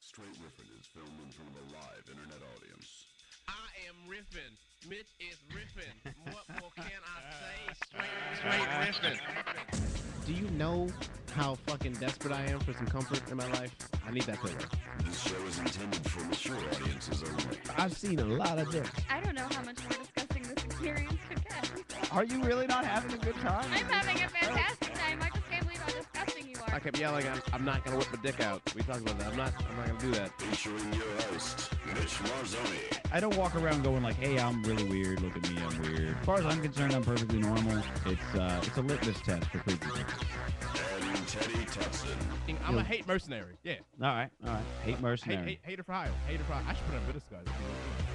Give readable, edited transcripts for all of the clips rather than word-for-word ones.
Straight Riffin is filmed in front of a live internet audience. I am riffing. Mitch is riffing. What more can I say? Straight riffing. Do you know how fucking desperate I am for some comfort in my life? I need that pillow. This show is intended for mature audiences only. I've seen a lot of dicks. I don't know how much more disgusting this experience could get. Are you really not having a good time? I'm having a fantastic time. I just can't believe how disgusting you are. I kept yelling, I'm not gonna whip my dick out. We talked about that. I'm not gonna do that. Featuring your host, Mitch Marzoni. I don't walk around going like, hey, I'm really weird. Look at me, I'm weird. As far as I'm concerned, I'm perfectly normal. It's a litmus test for freakiness. And Teddy Tutson. I'm a hate mercenary. Yeah. All right. Hate mercenary. Hater for hire. Hater for hire. I should put on video guys.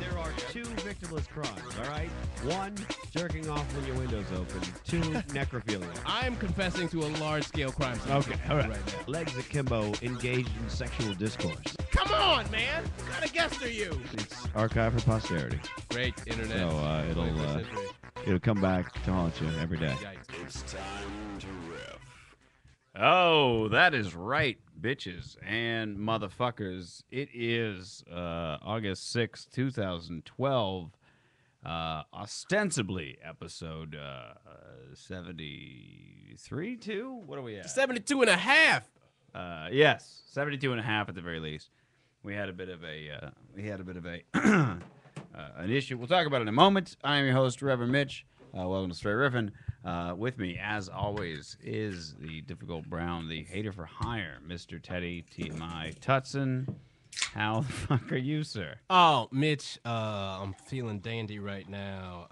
There are two victimless crimes, all right? One, jerking off when your window's open. Two, necrophilia. I am confessing to a large-scale crime. Okay, all right. Now. Legs akimbo, engaged in sexual discourse. Come on, man. What kind of guest are you? It's archived for posterity. Great internet. So it'll come back to haunt you every day. Yikes. It's time to riff. Oh, that is right, bitches and motherfuckers. It is August 6th, 2012. Ostensibly episode 73, too? What are we at? 72 and a half. Yes, 72 and a half at the very least. We had a bit of a an issue. We'll talk about it in a moment. I am your host, Reverend Mitch. Welcome to Straight Riffin'. With me, as always, is the difficult brown, the hater for hire, Mr. Teddy TMI Tutson. How the fuck are you, sir? Oh, Mitch, I'm feeling dandy right now.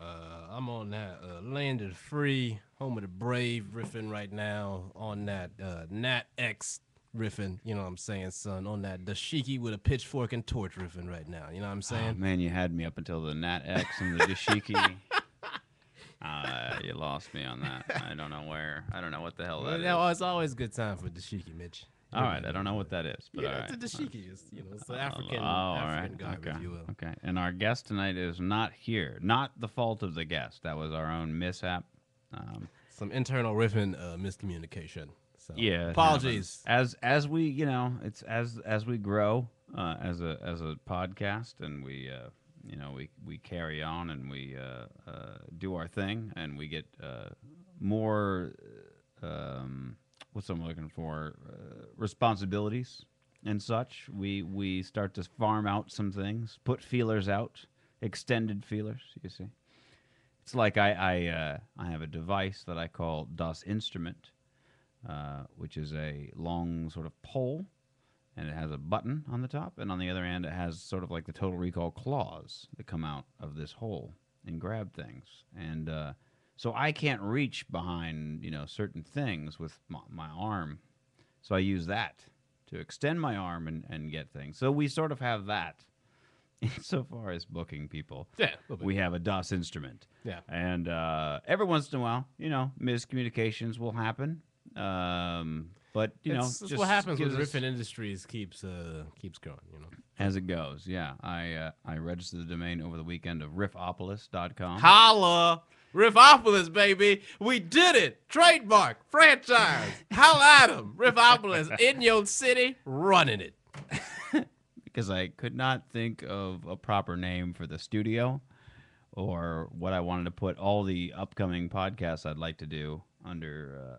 I'm on that land of the free, home of the brave riffing right now on that Nat X riffing, you know what I'm saying, son, on that dashiki with a pitchfork and torch riffing right now, you know what I'm saying? Oh, man, you had me up until the Nat X and the dashiki. You lost me on that. I don't know where. I don't know what the hell that is. It's always a good time for dashiki, Mitch. All right, I don't know what that is, but all right. It's a dashiki, it's the African all right. garb, Okay. if you will. Okay, and our guest tonight is not here. Not the fault of the guest. That was our own mishap. Some internal riffing miscommunication. So, Yeah, it apologies. happens. As we, it's as we grow as a podcast, and we we carry on and we do our thing, and we get more what's I'm looking for, responsibilities and such. We start to farm out some things, put feelers out, extended feelers. You see, it's like I have a device that I call Das Instrument. Which is a long sort of pole, and it has a button on the top, and on the other end it has sort of like the Total Recall claws that come out of this hole and grab things. And so I can't reach behind, certain things with my arm. So I use that to extend my arm and get things. So we sort of have that. Insofar as booking people, Yeah, we have a Das Instrument. Yeah. And every once in a while, miscommunications will happen. But It's just what happens when gives us- riffing industries keeps growing, as it goes. Yeah, I registered the domain over the weekend of riffopolis.com. Holla! Riffopolis, baby! We did it! Trademark! Franchise! Holla at 'em! Riffopolis in your city, running it. Because I could not think of a proper name for the studio, or what I wanted to put all the upcoming podcasts I'd like to do under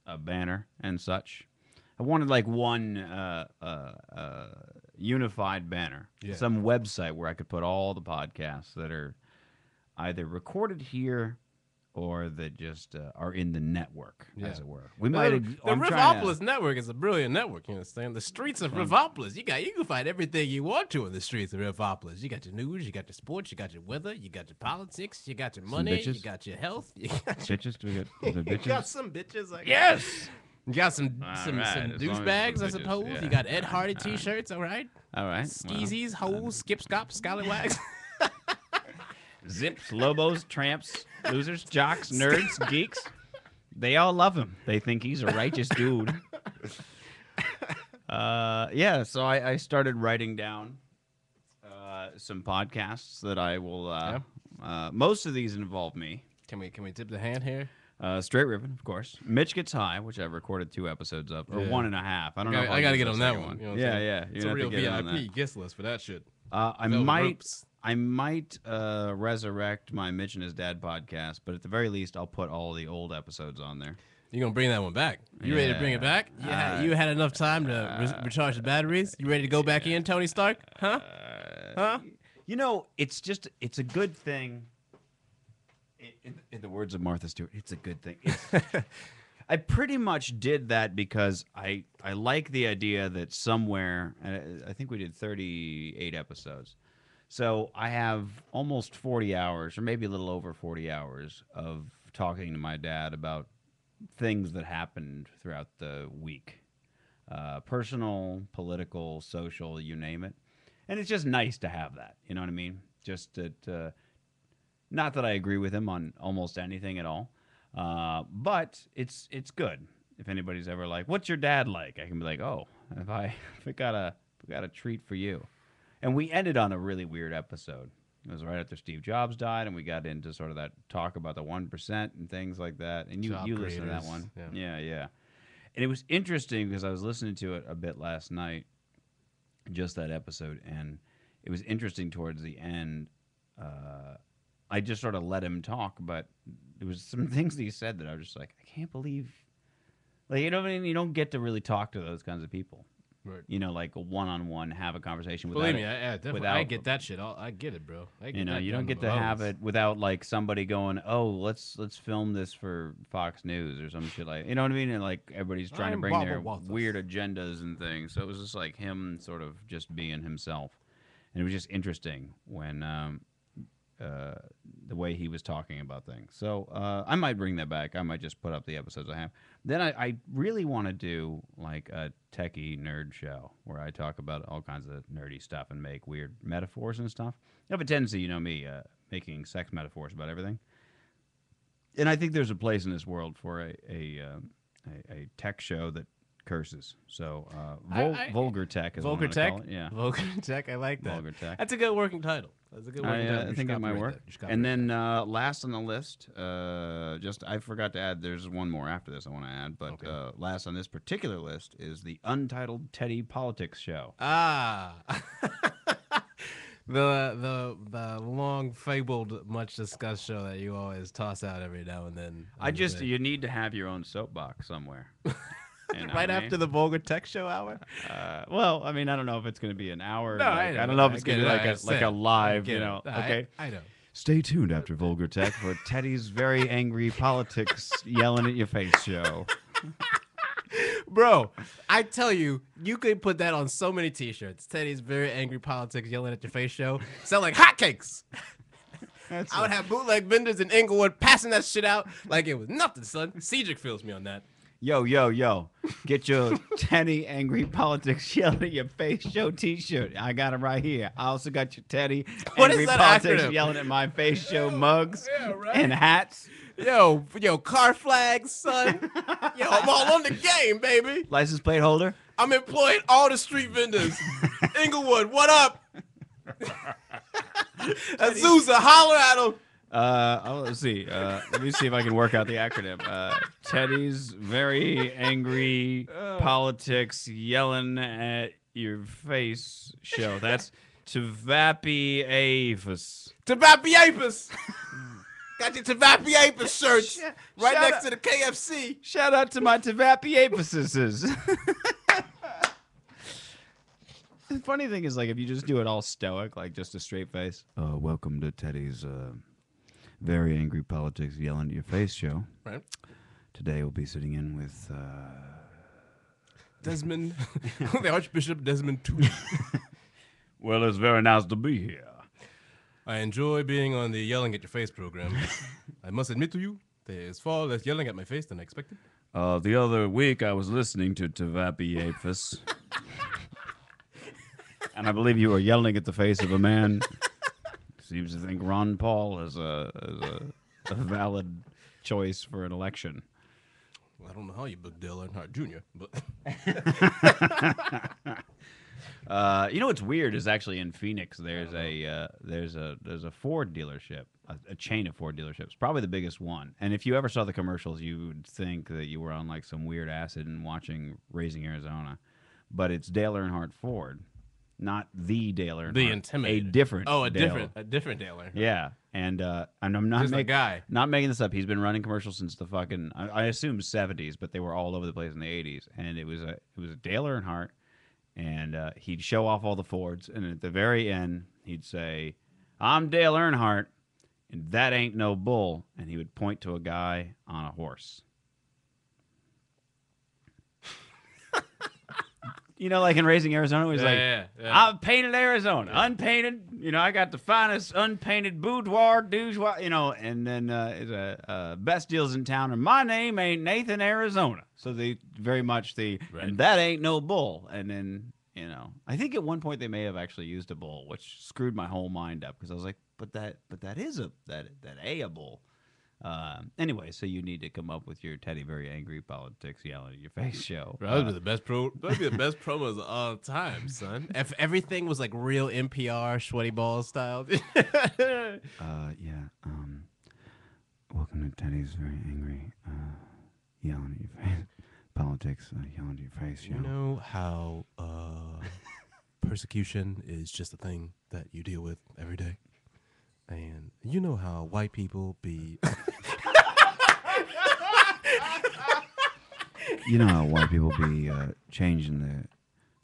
a banner and such. I wanted like one unified banner, some website where I could put all the podcasts that are either recorded here or that just are in the network, as it were. We might. The Riffopolis network is a brilliant network. You understand? The streets of Riffopolis. You can find everything you want to in the streets of Riffopolis. You got your news, you got your sports, you got your weather, you got your politics, you got your money, you got your health, you got bitches. Do we get the bitches? You got some bitches. Yes. You got some Right, as long as douchebags, I some bitches, suppose. yeah. You got Ed Hardy T-shirts, all right? All right. Skeezies, hoes, skip scop, scallywags. Zips, lobos, tramps, losers, jocks, nerds, geeks. They all love him. They think he's a righteous dude. So I started writing down some podcasts that I will. Most of these involve me. Can we tip the hand here? Straight riffing, of course. Mitch Gets High, which I've recorded 2 episodes of, or Yeah. 1.5. I don't know. If I got to I'll get use on the that second one. You know what I'm yeah, saying? yeah. It's You're a gonna have real to get in on that. VIP guest list for that shit. I Velvet might ropes. resurrect my Mitch and His Dad podcast, but at the very least, I'll put all the old episodes on there. You gonna bring that one back? You ready to bring it back? You had enough time to recharge the batteries? You ready to go back in, Tony Stark? Huh? Huh? You know, it's a good thing. In the words of Martha Stewart, it's a good thing. I pretty much did that because I like the idea that somewhere, I think we did 38 episodes. So I have almost 40 hours, or maybe a little over 40 hours, of talking to my dad about things that happened throughout the week. Personal, political, social, you name it. And it's just nice to have that. You know what I mean? Just that, not that I agree with him on almost anything at all. But it's good. If anybody's ever like, "What's your dad like?" I can be like, "Oh, if we got a treat for you." And we ended on a really weird episode. It was right after Steve Jobs died, and we got into sort of that talk about the 1% and things like that. And you listened to that creators. one, Yeah. yeah. And it was interesting because I was listening to it a bit last night, just that episode, and it was interesting towards the end. I just sort of let him talk, but there was some things that he said that I was just like, I can't believe, like, you know what I mean? You don't get to really talk to those kinds of people. Right. You know, like a one-on-one, have a conversation without Believe me, it, definitely. I get that shit. I get it, bro. I get you know, that you down don't get the to have bones. it without like somebody going, "Oh, let's film this for Fox News or some shit like." You know what I mean? And like everybody's trying to I'm bring Barbara their Walters. weird agendas and things. So it was just like him sort of just being himself, and it was just interesting when the way he was talking about things. So I might bring that back. I might just put up the episodes I have. Then I really want to do like a techie nerd show where I talk about all kinds of nerdy stuff and make weird metaphors and stuff. I have a tendency, you know me, making sex metaphors about everything. And I think there's a place in this world for a tech show that curses. So vulgar tech is what I'm Vulgar gonna tech. call it. Yeah, Vulgar tech. I like that. vulgar tech. That's a good working title. That's a good working title. I You think should it might copyright work. that. You should And copyright then last on the list, just I forgot to add. There's one more after this I want to add, but Okay. last on this particular list is the Untitled Teddy Politics Show. that. The long fabled, much discussed show that you always toss out every now and then. You need to have your own soapbox somewhere. You know right what I after mean? the vulgar tech show hour. Well, I mean, I don't know if it's going to be an hour. No, like, I don't know if I it's get going to be it. like I a understand. live. I get You it. know, I- okay. I know. Stay tuned after Vulgar Tech for Teddy's very angry politics yelling at your face show. Bro, I tell you, you could put that on so many T-shirts. Teddy's very angry politics yelling at your face show. Sell like hotcakes. I would have bootleg vendors in Inglewood passing that shit out like it was nothing, son. Cedric feels me on that. Yo. Get your Teddy Angry Politics Yelling at Your Face show t-shirt. I got it right here. I also got your Teddy What Angry is that Politics acronym? Yelling at My Face show mugs Yeah, right. and hats. Yo, car flags, son. Yo, I'm all on the game, baby. License plate holder. I'm employing all the street vendors. Inglewood, what up? Azusa, holler at them. Let's see. Let me see if I can work out the acronym. Teddy's very angry politics yelling at your face show. That's Tavapiaphus. Tabapiapus. Got your Tabapiapus shirts right shout next out- to the KFC. Shout out to my Tavapiaphuses. The funny thing is, like, if you just do it all stoic, like just a straight face. Welcome to Teddy's very angry politics yelling at your face show. Right. Today we'll be sitting in with Desmond, the Archbishop Desmond Tutu. Well, it's very nice to be here. I enjoy being on the Yelling at Your Face program. I must admit to you, there's far less yelling at my face than I expected. The other week I was listening to Tavapiaphus. And I believe you were yelling at the face of a man who seems to think Ron Paul is a valid choice for an election. Well, I don't know how you booked Dale Earnhardt Jr., but You know what's weird is actually in Phoenix there's a Ford dealership, a chain of Ford dealerships, probably the biggest one. And if you ever saw the commercials, you would think that you were on like some weird acid and watching Raising Arizona. But it's Dale Earnhardt Ford, not the Dale Earnhardt. The Intimidator. A different. Oh, a Dale. different Dale Earnhardt. Yeah, and I'm not Just a guy. not making this up. He's been running commercials since the fucking I assume 70s, but they were all over the place in the 80s. And it was a Dale Earnhardt, and he'd show off all the Fords, and at the very end he'd say, "I'm Dale Earnhardt, and that ain't no bull," and he would point to a guy on a horse. You know, like in Raising Arizona, it was I've painted Arizona, unpainted. You know, I got the finest unpainted boudoir, you know, and then best deals in town, and my name ain't Nathan, Arizona. So they very much and that ain't no bull. And then, you know, I think at one point they may have actually used a bull, which screwed my whole mind up because I was like, but that is a bull. Anyway, so you need to come up with your Teddy Very Angry Politics Yelling at Your Face show. Bro, that'd be the best that'd be the best promos of all time, son. If everything was like real NPR sweaty balls style. Welcome to Teddy's Very Angry Yelling at Your Face Politics Yelling at Your Face show. You know how persecution is just a thing that you deal with every day? And you know how white people be... You know how white people be changing the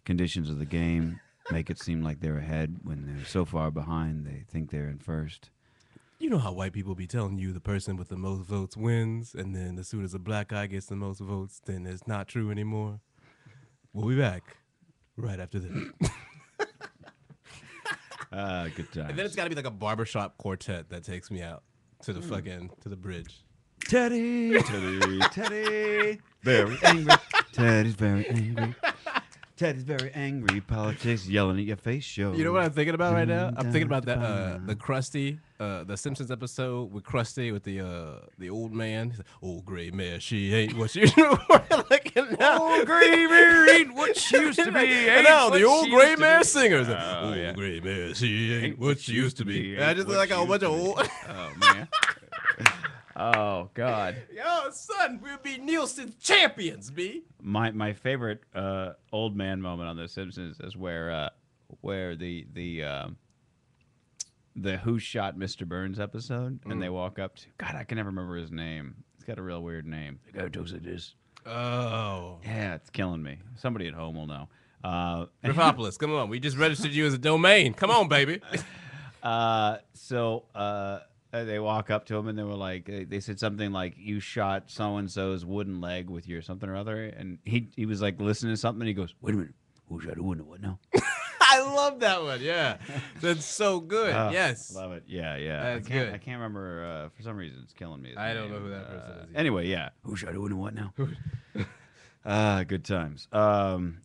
conditions of the game, make it seem like they're ahead when they're so far behind they think they're in first. You know how white people be telling you the person with the most votes wins, and then as soon as a black guy gets the most votes, then it's not true anymore? We'll be back right after this. Good times. And then it's got to be like a barbershop quartet that takes me out to the to the bridge. Teddy, very angry. Teddy's very angry. Teddy's very angry. Politics yelling at your face show. You know what I'm thinking about right now? I'm thinking about that the Krusty, the Simpsons episode with Krusty with the old man. He's like, "Old gray mare, she ain't what she used to be." Old gray mare ain't what she used to be. I know the old gray mare singers. Old gray mare, she ain't what she used to be. I just look like a whole bunch of old. Oh man. Oh God. Yo, son, we'll be Nielsen champions, B. My favorite old man moment on The Simpsons is where the Who Shot Mr. Burns episode, and they walk up to, God, I can never remember his name. He's got a real weird name. The guy who talks like this. Oh. Yeah, it's killing me. Somebody at home will know. Riffopolis, come on. We just registered you as a domain. Come on, baby. They walk up to him and they were like, they said something like, "You shot so-and-so's wooden leg with your something or other." And he was like listening to something and he goes, "Wait a minute, who shot who and what now?" I love that one. Yeah. That's so good. Yes. Love it. Yeah. That's good. I can't remember. For some reason, it's killing me. I don't know who that person is either. Anyway, yeah. Who shot who and what now? Good times.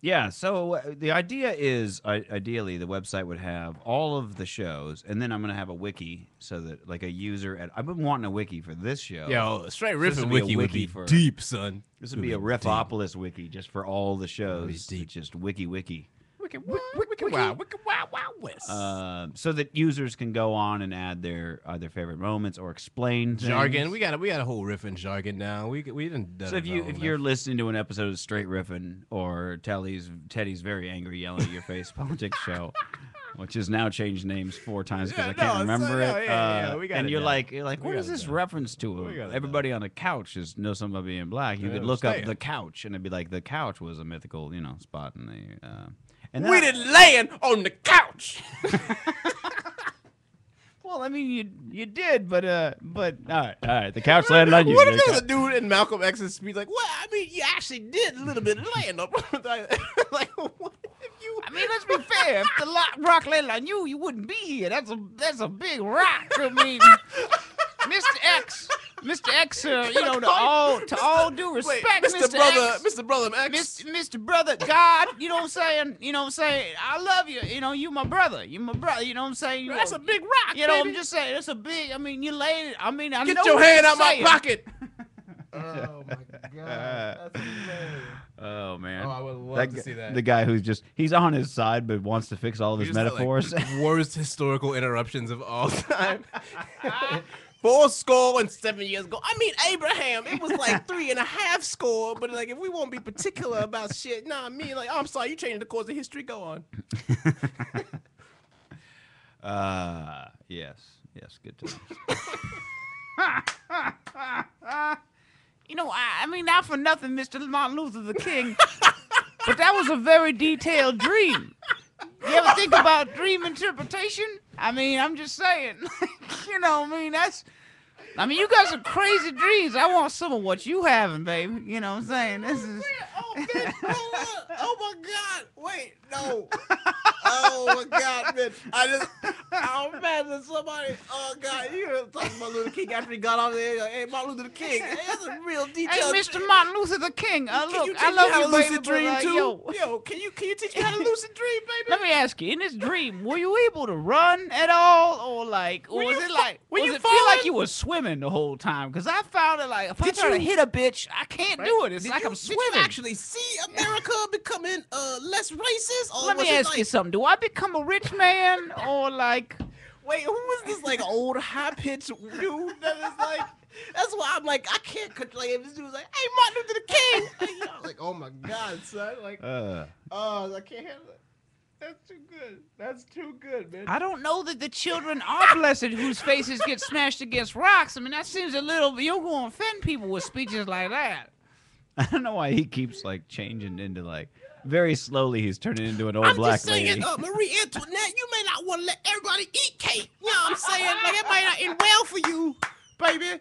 Yeah, so the idea is, ideally, the website would have all of the shows, and then I'm going to have a wiki so that, like, a user... I've been wanting a wiki for this show. Yo, straight Riff and wiki would be for, deep, son. This would be a Riffopolis wiki just for all the shows. Deep. It's just wiki. Wiki Wild West. So that users can go on and add their favorite moments or explain things. Jargon. We got a whole riff and jargon now. We didn't. So if you're listening to an episode of Straight Riffin' or Teddy's Very Angry Yelling at Your Face Politics show, which has now changed names 4 times because I can't remember it. And you're like, what is this reference to? Everybody on the couch knows something about being black. You could look up the couch, and it'd be like the couch was a mythical, spot in the. And we didn't land on the couch. Well, I mean, you did, but all right. The couch landed on you. What if there was a dude in Malcolm X's speech like, well, I mean, you actually did a little bit land on. Like, what if you? I mean, let's be fair. If the rock landed on you, you wouldn't be here. That's a big rock. I mean, Mr. X, to all due respect, wait, Mr. Brother X. Mr. Brother God, you know what I'm saying? I love you, you my brother. You my brother, you know what I'm saying? That's a big rock, baby. I'm just saying, that's a big, I mean, you laid it, I mean, I know. Get your hand out my pocket. Oh my God, that's hilarious. Oh video, man. Oh, I would love to see that. The guy he's on his side but wants to fix all of his Just had, like, metaphors. worst historical interruptions of all time. 407 years ago. I mean, Abraham, it was like 3.5 score, but like, if we won't be particular about shit, I mean, like, I'm sorry, you changing the course of history, go on. Yes, good times. You know, I mean, not for nothing, Mr. Martin Luther the King, but that was a very detailed dream. You ever think about dream interpretation? I mean, I'm just saying. You know, I mean, you got some crazy dreams. I want some of what you having, baby. You know what I'm saying? This is... Oh, bitch, hold up. Oh, my God. Wait, no. Oh, my God, man. I'm mad at somebody. Oh, God, you heard talking about Luther King after he got off there. Like, hey, Martin Luther King. That's a real detail. Hey, Mr. Martin Luther the King. Look, I love you, baby. Lucid dream, but, too? yo, Can you teach me how to lucid dream, baby? let me ask you, in this dream, were you able to run at all? Or was it feel like you were swimming the whole time? Because I found it like, if I try to hit a bitch, I can't do it. It's like I'm swimming. Did you actually see America becoming less racist? Or Let me ask you something. Do I become a rich man? Or like... Wait, who was this like old high-pitched dude that is like... That's why I'm like, I can't control. Like, if this dude's like, hey, Martin Luther the King. Like, you know, like, oh, my God, son. Like, I can't handle it. That's too good. That's too good, man. I don't know that the children are blessed whose faces get smashed against rocks. I mean, that seems a little... You're going to offend people with speeches like that. I don't know why he keeps like changing into like very slowly. He's turning into an old black lady. I'm just saying, Marie Antoinette, you may not want to let everybody eat cake. You know what I'm saying? Like, it might not end well for you, baby.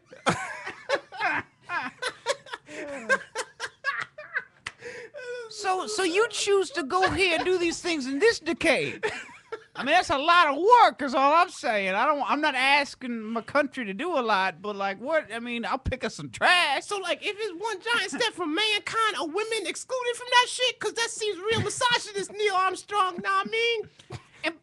So you choose to go here and do these things in this decade. I mean, that's a lot of work is all I'm saying. I'm not asking my country to do a lot, but like what? I mean, I'll pick up some trash. So like, if it's one giant step from mankind, are women excluded from that shit? Because that seems real misogynist, Neil Armstrong. Know what I mean? And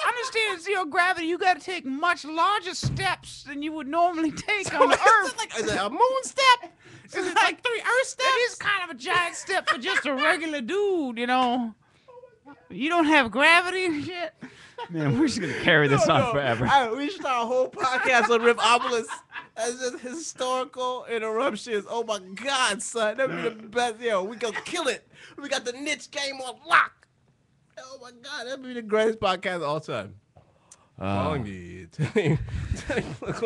understand zero gravity, you got to take much larger steps than you would normally take on the Earth. Is it a moon step? Is it like 3 Earth steps? It is kind of a giant step for just a regular dude, you know. You don't have gravity and shit. Man, we're just gonna carry this on forever. We should start a whole podcast on Riffopolis as just historical interruptions. Oh my God, son, that'd be the best. Yo, we gonna kill it. We got the niche game on lock. Oh my God, that'd be the greatest podcast of all time. Following me,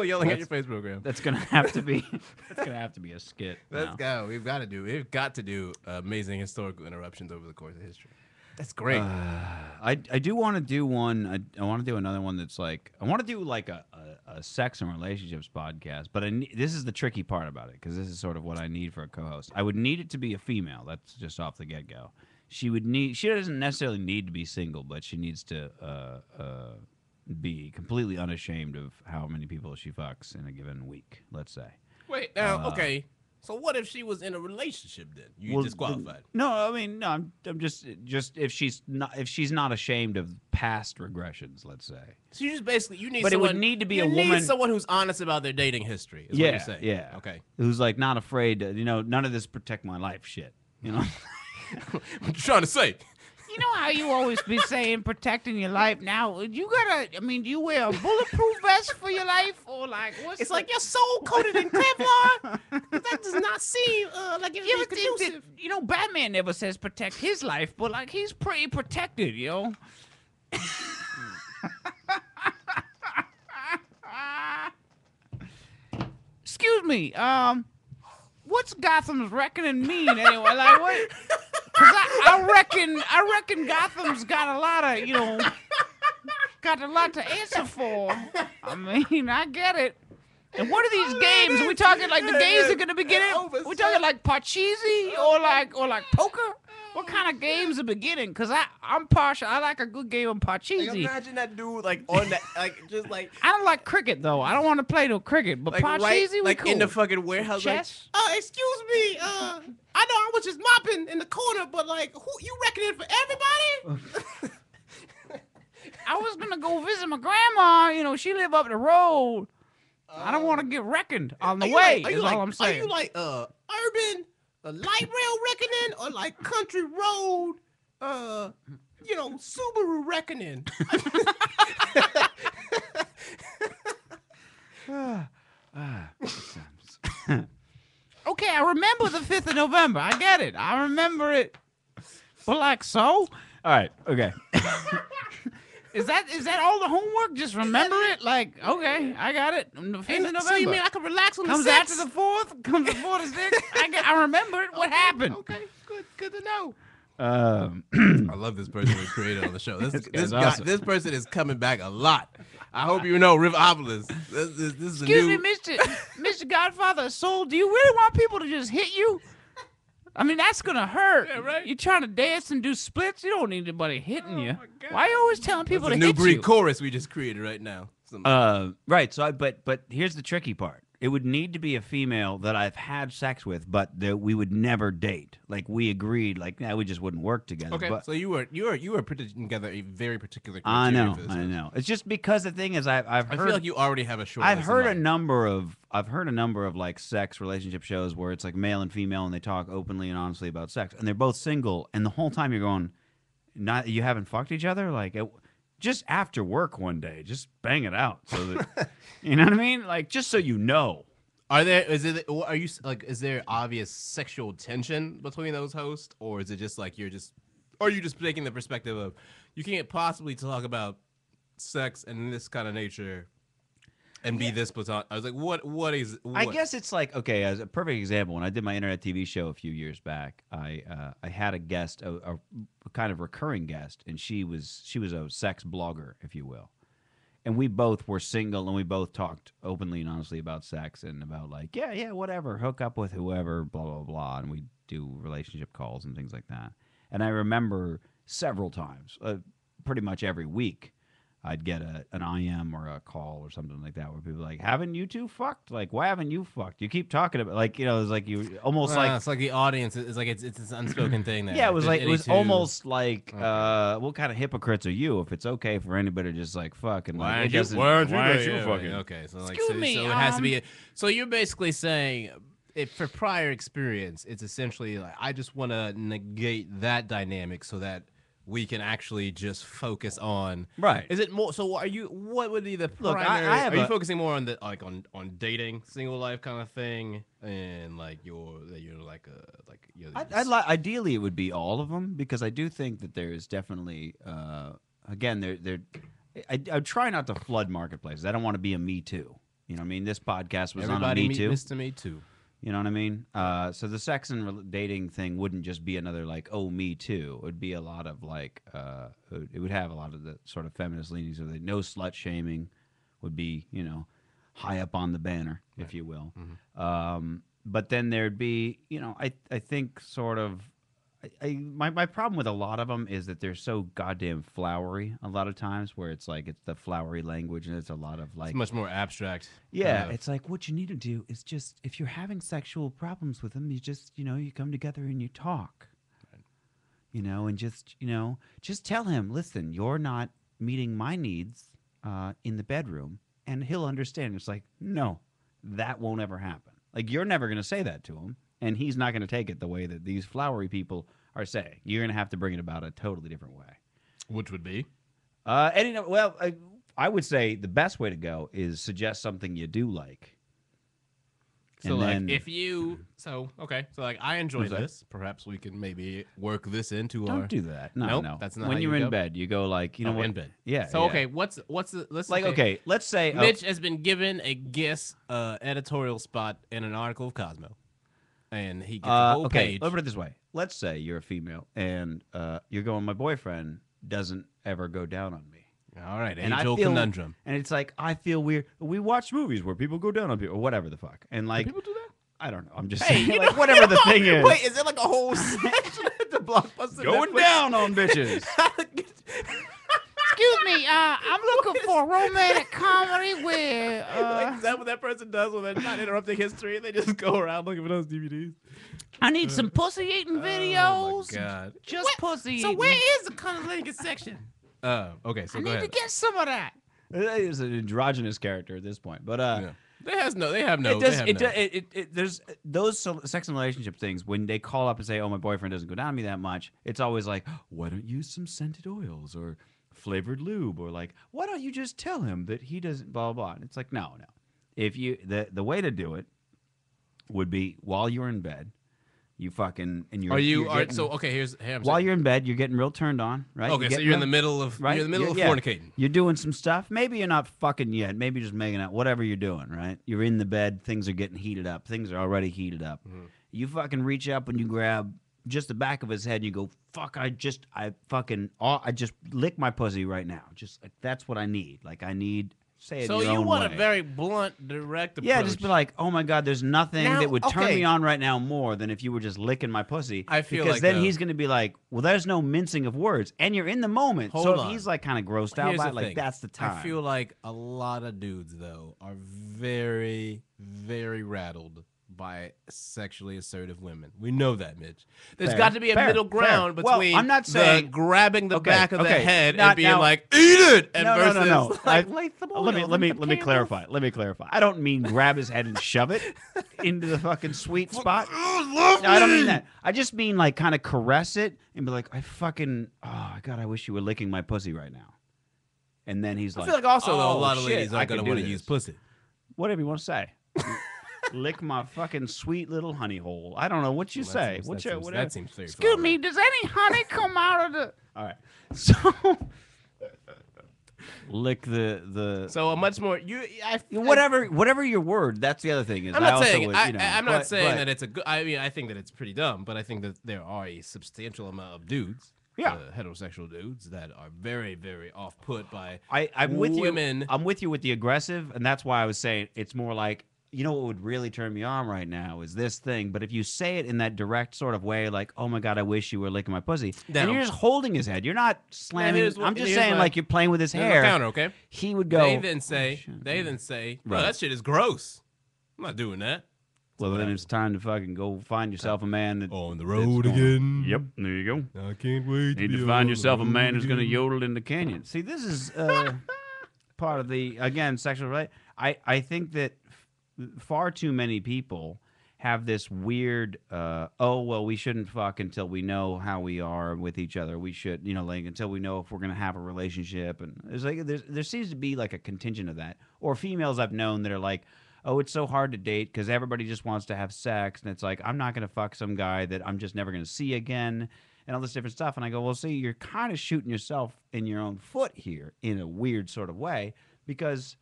yelling at your face program. That's gonna have to be. That's gonna have to be a skit. Let's go. We've got to do amazing historical interruptions over the course of history. That's great. I do want to do one. I want to do another one that's like I want to do like a sex and relationships podcast. But this is the tricky part about it because this is sort of what I need for a co-host. I would need it to be a female. That's just off the get-go. She doesn't necessarily need to be single, but she needs to be completely unashamed of how many people she fucks in a given week. Let's say. Wait now, okay. So what if she was in a relationship then? You disqualified. No, I mean, no, I'm just if she's not ashamed of past regressions, let's say. So you just basically need but someone, it would need to be you a need woman, someone who's honest about their dating history. Is what you're saying. Yeah. Okay. Who's like not afraid to, none of this protect my life shit. I'm trying to say. You know how you always be saying protecting your life now? You gotta, I mean, do you wear a bulletproof vest for your life? Or like, what's It's like your soul coated in Kevlar? That does not seem like it's you ever conducive. think that, Batman never says protect his life, but like he's pretty protected, Excuse me, what's Gotham's reckoning mean anyway? Like what? Cause I reckon Gotham's got a lot of, got a lot to answer for. I mean, I get it. And what are these games? Are we talking like the games are gonna be getting? Are we talking like Parcheesi or like poker? What kind of games are beginning? Cause I'm partial. I like a good game of Parcheesi. Like, imagine that dude like on that just like. I don't like cricket though. I don't want to play no cricket. But like Parcheesi, like cool. in the fucking warehouse. Chess. Like, excuse me. I know I was just mopping in the corner, but like, who you reckoning for everybody? I was gonna go visit my grandma. She live up the road. I don't want to get reckoned on the way. Is all I'm saying. Are you like urban, a light rail reckoning or like country road, Subaru reckoning. Okay, I remember the 5th of November. I get it. I remember it. But like so? All right. Okay. Is that all the homework? Just remember it? Like, okay, I got it. The 5th of November. So you mean I can relax on Comes the 6th? after the 4th? Comes before the 6th? I remember it. What happened? Okay, good to know. I I love this person we created on the show. This guy's guy, awesome. this person is coming back a lot. I hope you know Riff Obelisk. This is Excuse a new. me, Mr. Godfather Soul, do you really want people to just hit you? I mean, that's going to hurt. Yeah, right. You're trying to dance and do splits? You don't need anybody hitting you. Why are you always telling people It's a to new hit Greek you? chorus we just created right now. Right. So, but here's the tricky part. It would need to be a female that I've had sex with, but that we would never date. Like we agreed, like we just wouldn't work together. Okay, But so you were putting together a very particular I criteria know, for this. I know. It's just because the thing is, I've I heard. feel like you already have a short. I've list heard in a mind. number of like sex relationship shows where it's like male and female and they talk openly and honestly about sex and they're both single and the whole time you're going, you haven't fucked each other just after work one day, just bang it out so that you know what I mean, like just so you know. Is there obvious sexual tension between those hosts, or is it just like are you just taking the perspective of you can't possibly talk about sex and this kind of nature and be this platonic? I was like, what is? I guess it's like, okay, as a perfect example, when I did my internet TV show a few years back, I had a guest, a kind of recurring guest, and she was a sex blogger, if you will. And we both were single, and we both talked openly and honestly about sex and about like, yeah, whatever, hook up with whoever, blah, blah, blah. And we do relationship calls and things like that. And I remember several times, pretty much every week, I'd get an IM or a call or something like that where people are like, haven't you two fucked? Like, why haven't you fucked? You keep talking about, like, it's like you almost like. It's like the audience. It's like it's this unspoken thing there. Yeah, it was If like there's it was any two- almost like what kind of hypocrites are you if it's okay for anybody to just like fuck and like it doesn't. Why aren't you fucking? fucking? Okay, so like, Excuse me, so it has to be. So you're basically saying, if for prior experience, it's essentially like I just want to negate that dynamic so that we can actually just focus on. Right. Is it more? So what would be the Look, primary? I have are you a- focusing more on the like on dating, single life kind of thing, and like you're Ideally, it would be all of them because I do think that there is definitely again I try not to flood marketplaces. I don't want to be a Me Too. You know what I mean? This podcast was on a Me Too. Mr. Me Too. You know what I mean? So the sex and dating thing wouldn't just be another like, oh, Me Too. It would be a lot of like, it would have a lot of the sort of feminist leanings of it. No slut shaming would be, high up on the banner, if you will. Mm-hmm. But then there'd be, I think sort of, my problem with a lot of them is that they're so goddamn flowery a lot of times where it's like it's the flowery language and it's a lot of like It's much more abstract. yeah, kind of- it's like what you need to do is just if you're having sexual problems with them, you just you come together and you talk, and just tell him, listen, you're not meeting my needs in the bedroom, and he'll understand. It's like no, that won't ever happen. Like you're never gonna say that to him, and he's not gonna take it the way that these flowery people are saying. You're gonna have to bring it about a totally different way. which would be. I would say the best way to go is suggest something you do like. So And like then- if you so like I enjoy What's that? this. Perhaps we can maybe work this into Don't our. do that. No, Nope, no. that's not when how you're you in go. bed, you go like, Oh, what? in bed. Yeah. So yeah. okay, what's the let's Like okay, let's say Mitch has been given a guest editorial spot in an article of Cosmo, and he gets a whole okay, page. let's put it this way. Let's say you're a female and you're going, my boyfriend doesn't ever go down on me. All right, And I age-old feel, conundrum. and it's like I feel weird. We watch movies where people go down on people or whatever the fuck, and like People do that. I don't know. I'm just Hey, saying, you like, know- whatever the thing is, Wait, is there like a whole section at the Blockbuster? going Netflix? down on bitches. Excuse me, I'm looking for a romantic comedy where Like, is that what that person does when they're not interrupting history? They just go around looking for those DVDs. I need some pussy eating videos. Oh my god. Just pussy So eating. where is the cunnilingus section? Okay, so I go need ahead. to get some of that. He's an androgynous character at this point, but Yeah. They have no. It does. They have no. There's those sex and relationship things when they call up and say, "Oh, my boyfriend doesn't go down on me that much." It's always like, "Why don't you use some scented oils or flavored lube?" Or like, "Why don't you just tell him that he doesn't blah blah?" And it's like, no. If you the way to do it would be while you're in bed, you fucking and you're. So okay? Here's while you're in bed, you're getting real turned on, right? Okay, so you're in the middle of right? You're in the middle of fornicating. You're doing some stuff. Maybe you're not fucking yet. Maybe you're just making out. Whatever you're doing, right? You're in the bed. Things are getting heated up. Things are already heated up. Mm-hmm. You fucking reach up and you grab just the back of his head and you go, "Fuck! I just lick my pussy right now. Just like that's what I need. Like I need." Say it So your you own want way. a very blunt, direct approach. Yeah, just be like, "Oh my God, there's nothing Now, that would turn okay. me on right now more than if you were just licking my pussy." I feel because like, then though- he's going to be like, "Well, there's no mincing of words, and you're in the moment." Hold so if on. he's like kind of grossed out Here's by the it, like thing. that's the time. I feel like a lot of dudes though are very, very rattled by sexually assertive women. We know that, Mitch. There's Fair, got to be a fair, middle ground fair. Well, between I'm not saying- the grabbing the Okay, back of the okay. head Not and being now- like, "Eat it," and No. versus like, Let me clarify. Let me clarify. I don't mean grab his head and shove it into the fucking sweet spot. No, I don't mean that. I just mean like kind of caress it and be like, oh God, I wish you were licking my pussy right now. And then he's I like, feel like also though, a "Oh, lot of shit, ladies I aren't can gonna do want to this." use pussy. Whatever you want to say. Lick my fucking sweet little honey hole. I don't know what you say. That seems very Excuse far. me, does any honey come out of the... All right. So lick the So a much more whatever your word. That's the other thing is I'm I not also saying would, I'm not saying but- that it's a good. I mean, I think that it's pretty dumb, but I think that there are a substantial amount of dudes, Yeah. heterosexual dudes, that are very, very off put by. I'm with women. you. I'm with you with the aggressive, and that's why I was saying it's more like, you know what would really turn me on right now is this thing. But if you say it in that direct sort of way, like, "Oh my God, I wish you were licking my pussy," Now- and you're just holding his head, you're not slamming. here's what- I'm just here's saying, my- like you're playing with his There's hair. no counter, okay? He would go. They then say, shit. "Bro, Right. that shit is gross. I'm not doing that." Well, then it's time to fucking go find yourself a man that On the that's road gonna- again. Yep, there you go. I can't wait. Need to find yourself a man who's going to yodel in the canyon. See, this is part of the sexual right. I think that far too many people have this weird. Oh well, we shouldn't fuck until we know how we are with each other. We should, like until we know if we're going to have a relationship. And there seems to be like a contingent of that. Or females I've known that are like, "Oh, it's so hard to date because everybody just wants to have sex," and it's like, I'm not going to fuck some guy that I'm just never going to see again, and all this different stuff. And I go, well, see, you're kind of shooting yourself in your own foot here in a weird sort of way, because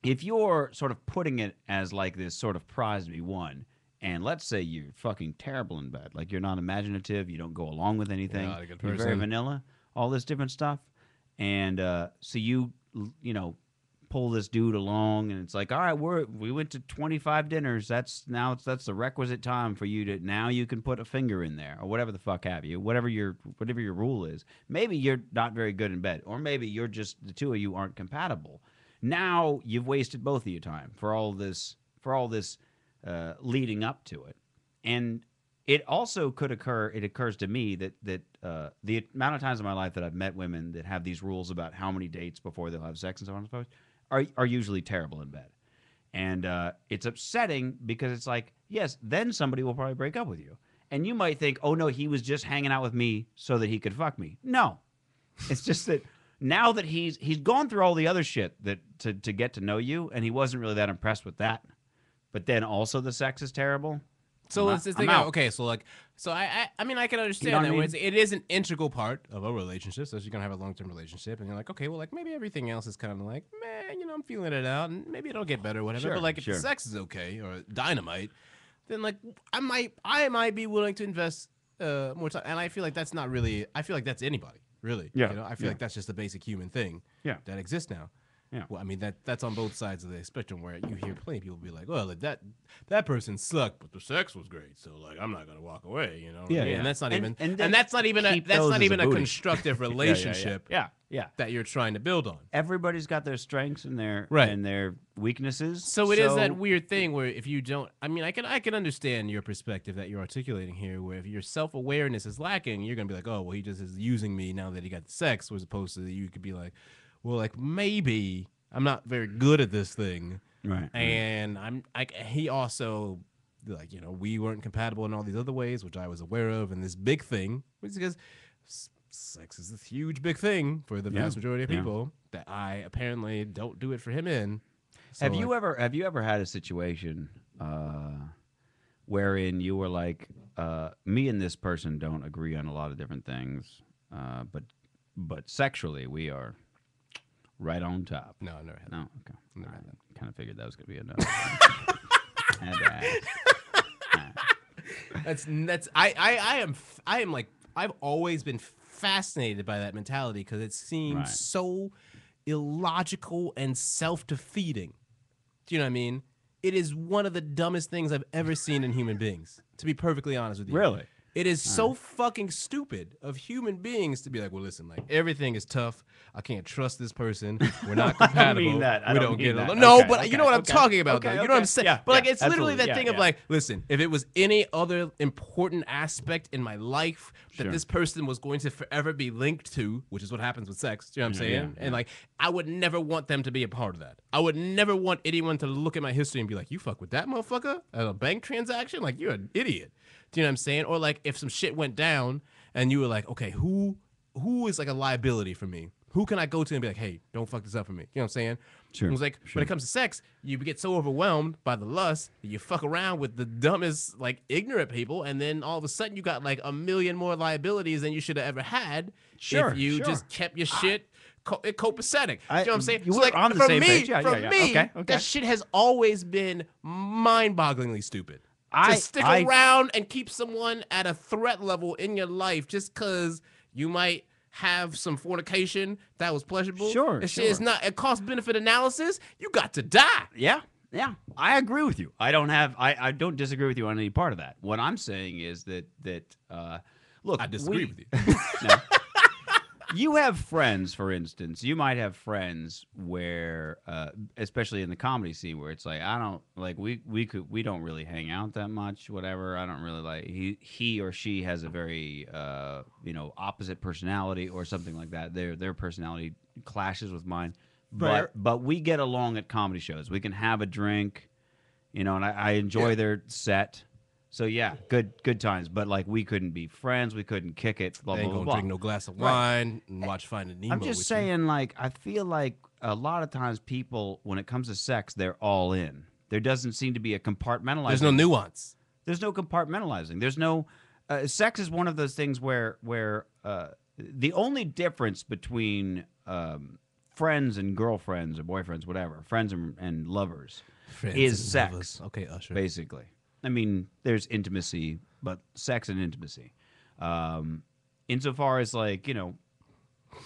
if you're sort of putting it as like this sort of prize to be won, and let's say you're fucking terrible in bed, like you're not imaginative, you don't go along with anything, not a good you're very person. vanilla, all this different stuff, and so you pull this dude along, and it's like, all right, we went to 25 dinners. That's the requisite time for you to, now you can put a finger in there, or whatever the fuck have you, whatever your rule is. Maybe you're not very good in bed, or maybe you're just, the two of you aren't compatible. Now you've wasted both of your time for all this leading up to it. And it also could occur, it occurs to me that the amount of times in my life that I've met women that have these rules about how many dates before they'll have sex and so on and so forth are usually terrible in bed. And it's upsetting because it's like, yes, then somebody will probably break up with you. And you might think, oh no, he was just hanging out with me so that he could fuck me. No. It's just that now that he's gone through all the other shit that to get to know you, and he wasn't really that impressed with that. But then also the sex is terrible. So I'm it's this out. thing. I'm out. Okay, so I mean I can understand know what that I mean? where it is an integral part of a relationship. So you're gonna have a long-term relationship, and you're like, okay, well, like maybe everything else is kind of like, man, I'm feeling it out, and maybe it'll get better, or whatever. Sure, but like if sure. the sex is okay or dynamite, then like I might be willing to invest more time. And I feel like that's not really. I feel like that's anybody really. Yeah, I feel yeah. like that's just a basic human thing. Yeah. That exists now. Yeah. Well, I mean that's on both sides of the spectrum, where you hear plenty of people be like, "Well, like, that person sucked, but the sex was great, so like I'm not gonna walk away," you know? What I Yeah, mean? yeah. And that's not even And and that's not even a keep those as a booty. constructive relationship Yeah. that you're trying to build on. Everybody's got their strengths and their Right. and their weaknesses. So it is that weird thing where if you don't, I mean, I can understand your perspective that you're articulating here, where if your self-awareness is lacking, you're gonna be like, oh, well, he just is using me now that he got the sex, as opposed to you could be like, well, like maybe I'm not very good at this thing, Right. And he also, like, you know, we weren't compatible in all these other ways, which I was aware of. And this big thing, which is because sex is this huge big thing for the vast majority of people that I apparently don't do it for him in. So Have you ever had a situation wherein you were like, me and this person don't agree on a lot of different things, but sexually we are right on top? No, I've never had that. No, okay. Never had that. Kind of figured that was gonna be a no. Had to ask. I am like, I've always been fascinated by that mentality because it seems Right. so illogical and self-defeating. Do you know what I mean? It is one of the dumbest things I've ever seen in human beings, to be perfectly honest with you. Really? It is so fucking stupid of human beings to be like, well, listen, like, everything is tough. I can't trust this person. We're not compatible. that. I we don't don't mean get that. along. No, Okay, but you know okay, what I'm okay. talking about, Okay, though. You know what I'm okay. saying? Yeah, but like, yeah, it's literally absolutely. that thing Yeah, of yeah. like, listen, if it was any other important aspect in my life that Sure. this person was going to forever be linked to, which is what happens with sex, do you know what I'm saying? yeah. And like, I would never want them to be a part of that. I would never want anyone to look at my history and be like, you fuck with that motherfucker at a bank transaction? Like, you're an idiot. Do you know what I'm saying? Or like, if some shit went down and you were like, okay, who is like a liability for me? Who can I go to and be like, hey, don't fuck this up for me? You know what I'm saying? Sure, It was like, sure. when it comes to sex, you get so overwhelmed by the lust that you fuck around with the dumbest, like, ignorant people, and then all of a sudden you got like a million more liabilities than you should have ever had Sure, if you sure. just kept your shit copacetic. I- you know what I'm saying? you So, were like, on the for same me, page. Yeah, for yeah, yeah. me, Okay, okay. that shit has always been mind-bogglingly stupid. I- To stick I- around and keep someone at a threat level in your life just because you might have some fornication that was pleasurable. Sure, It shit is sure. not a cost-benefit analysis. You got to die. Yeah, yeah. I agree with you. I don't disagree with you on any part of that. What I'm saying is that look, I disagree with you. No. You have friends, for instance. You might have friends where, especially in the comedy scene, where it's like, I don't like we don't really hang out that much. Whatever. I don't really like he or she has a very opposite personality or something like that. Their personality clashes with mine. Fair. But we get along at comedy shows. We can have a drink, and I enjoy their set. So yeah, good times. But like, we couldn't be friends. We couldn't kick it. Blah I blah ain't blah. gonna blah. drink no glass of wine and watch Finding Nemo. I'm just with saying, like, I feel like a lot of times people, when it comes to sex, they're all in. There doesn't seem to be a compartmentalizing. There's no nuance. There's no compartmentalizing. There's no. Sex is one of those things where the only difference between friends and girlfriends or boyfriends, whatever, friends and lovers, Friends is and sex. lovers. Okay, Usher. Basically. I mean, there's intimacy, but sex and intimacy. Insofar as, like,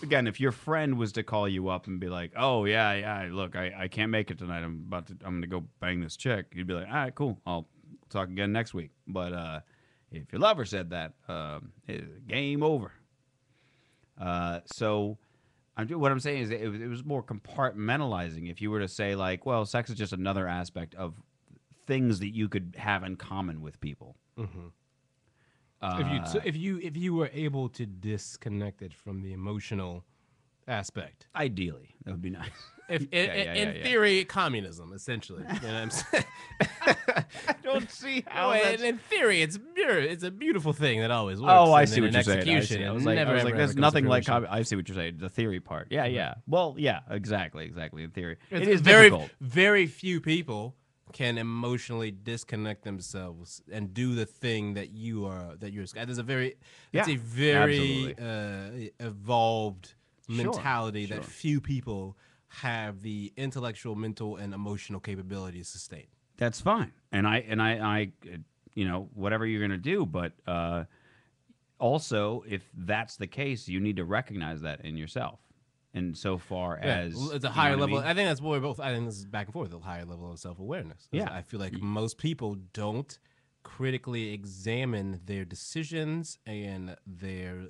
again, if your friend was to call you up and be like, oh, yeah, look, I can't make it tonight. I'm going to go bang this chick. You'd be like, all right, cool. I'll talk again next week. But if your lover said that, game over. So what I'm saying is it was more compartmentalizing. If you were to say, like, well, sex is just another aspect of things that you could have in common with people. If you were able to disconnect it from the emotional aspect, Ideally, that would be nice. in yeah. theory, communism, essentially. You know what I'm saying? I don't see Oh, and in theory, it's a beautiful thing that always works. Oh, I and see then what in you're saying. I execution, see. it I was like, never, ever, there's ever comes to nothing like. fruition. I see what you're saying. The theory part. Yeah. Well, yeah, exactly. In theory, it It's is very, difficult. very few people can emotionally disconnect themselves and do the thing that you're. There's a very, it's Yeah, a very absolutely. evolved Sure, mentality sure. that few people have the intellectual, mental, and emotional capability to sustain. That's fine, and I whatever you're gonna do, but also, if that's the case, you need to recognize that in yourself. And so far as it's a you higher know what I level. mean? I think that's what we're both. I think this is back and forth. A higher level of self-awareness. Yeah. I feel like most people don't critically examine their decisions and their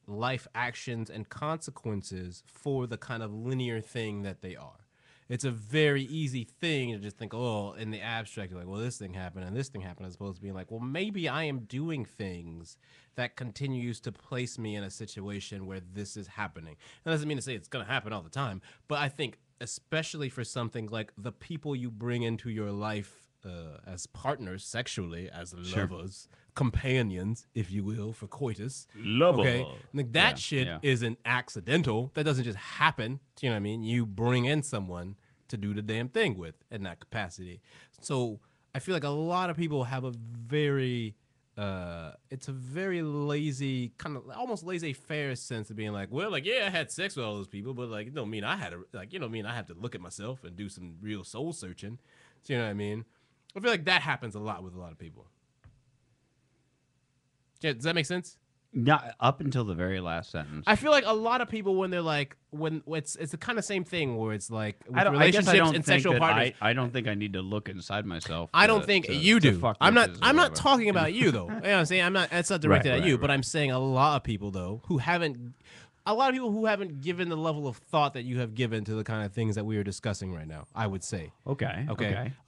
life actions and consequences for the kind of linear thing that they are. It's a very easy thing to just think, oh, in the abstract, you're like, well, this thing happened and this thing happened, as opposed to being like, well, maybe I am doing things that continues to place me in a situation where this is happening. That doesn't mean to say it's going to happen all the time, but I think especially for something like the people you bring into your life as partners sexually, as lovers, companions, if you will, for coitus. Lover. Okay, like that shit yeah. isn't accidental. That doesn't just happen. You know what I mean? You bring in someone to do the damn thing with in that capacity. So I feel like a lot of people have a very it's a very lazy, kind of almost laissez-faire sense of being like, well, like, yeah, I had sex with all those people, but like, it don't mean I had to, like, you know, mean I have to look at myself and do some real soul searching. So, you know what I mean? I feel like that happens a lot with a lot of people. Yeah, does that make sense? Not up until the very last sentence. I feel like a lot of people when they're like when it's the kind of same thing where it's like with I guess relationships I don't and think sexual that partners. I don't think I need to look inside myself. I don't think you do. fuck I'm not. bitches or I'm not whatever. talking about you though. You know what I'm saying? I'm not. It's not directed at you. right. But I'm saying a lot of people though who haven't. A lot of people who haven't given the level of thought that you have given to the kind of things that we are discussing right now. I would say. Okay.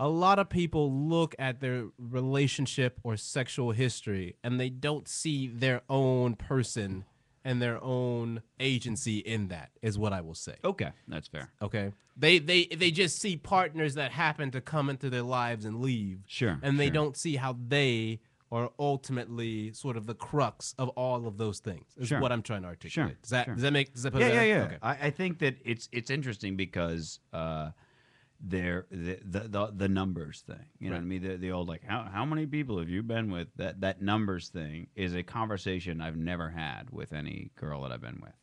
A lot of people look at their relationship or sexual history and they don't see their own person and their own agency in that. Is what I will say. Okay, that's fair. Okay. They just see partners that happen to come into their lives and leave. Sure, And they sure. don't see how they are ultimately sort of the crux of all of those things. Is Sure. what I'm trying to articulate. Sure, Does that put Yeah, it yeah, yeah. Okay. I think that it's interesting because the numbers thing. You know what I mean? The old like how many people have you been with? That numbers thing is a conversation I've never had with any girl that I've been with.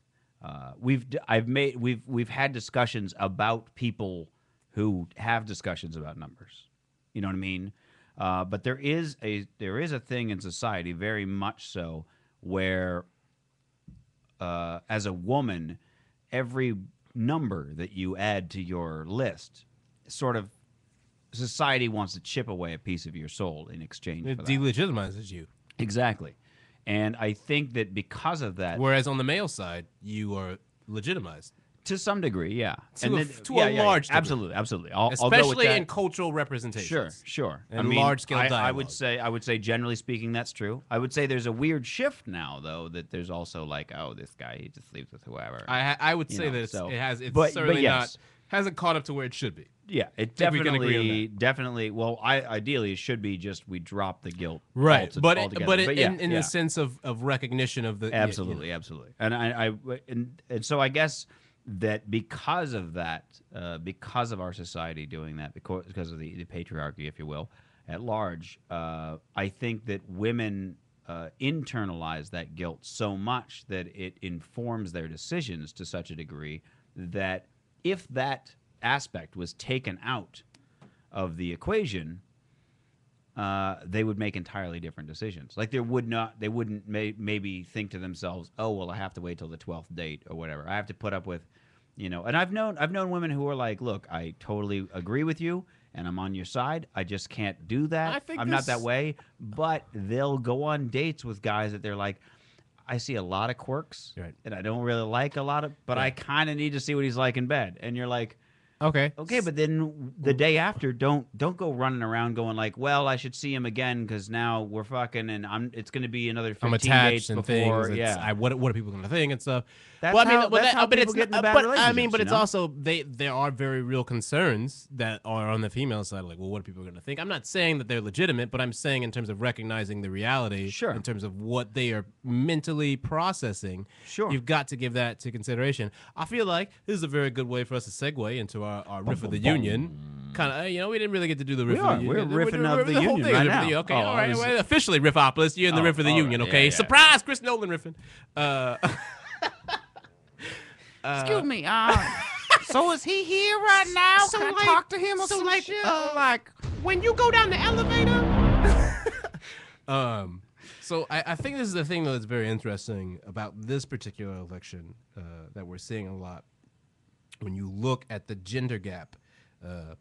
We've had discussions about people who have discussions about numbers. You know what I mean? But there is a thing in society, very much so, where as a woman, every number that you add to your list, sort of, society wants to chip away a piece of your soul in exchange It for that. delegitimizes you. Exactly. And I think that because of that, Whereas on the male side, you are legitimized. to some degree, yeah. To a large degree. Absolutely. I'll go with Especially that. in cultural representations. Sure. And large-scale I dialogue. would say, generally speaking, that's true. I would say there's a weird shift now, though, that there's also like, oh, this guy, he just sleeps with whoever. I would You say know, that so- it's but certainly yes. hasn't caught up to where it should be. Yeah, it think we can agree on definitely. Well, ideally, it should be just we drop the guilt, Right, altogether. but yeah, in the sense of recognition of the absolutely. And so I guess that because of that, because of our society doing that, because of the patriarchy, if you will, at large, I think that women internalize that guilt so much that it informs their decisions to such a degree that if that aspect was taken out of the equation, they would make entirely different decisions. Like they wouldn't maybe think to themselves, oh, well, I have to wait till the 12th date or whatever. I have to put up with, and I've known women who are like, look, I totally agree with you and I'm on your side. I just can't do that. I'm not that way. But they'll go on dates with guys that they're like, I see a lot of quirks and I don't really like a lot of, but I kind of need to see what he's like in bed. And you're like, Okay, but then the day after, don't go running around going like, well, I should see him again because now we're fucking and it's going to be another 15 I'm attached dates and before. things. Yeah, What are people going to think and stuff? That's Well, I mean, how- but that's how people it's get into not- bad but I mean, relationships, but you it's know? also there are very real concerns that are on the female side. Like, well, what are people going to think? I'm not saying that they're legitimate, but I'm saying in terms of recognizing the reality, Sure. in terms of what they are mentally processing, Sure. you've got to give that to consideration. I feel like this is a very good way for us to segue into our riff of the union. Kind of, we didn't really get to do the riff of the union. We're riffing of the whole union thing right is riff of the- now. Okay, Oh, all right. I was- Well, officially Riffopolis. You're in the riff of the all union, right. okay? Yeah. Surprise, Chris Nolan riffing. Excuse me. So is he here right now? So Can like- I talk to him or so some like, shit? like when you go down the elevator. So I think this is the thing that's very interesting about this particular election that we're seeing a lot. When you look at the gender gap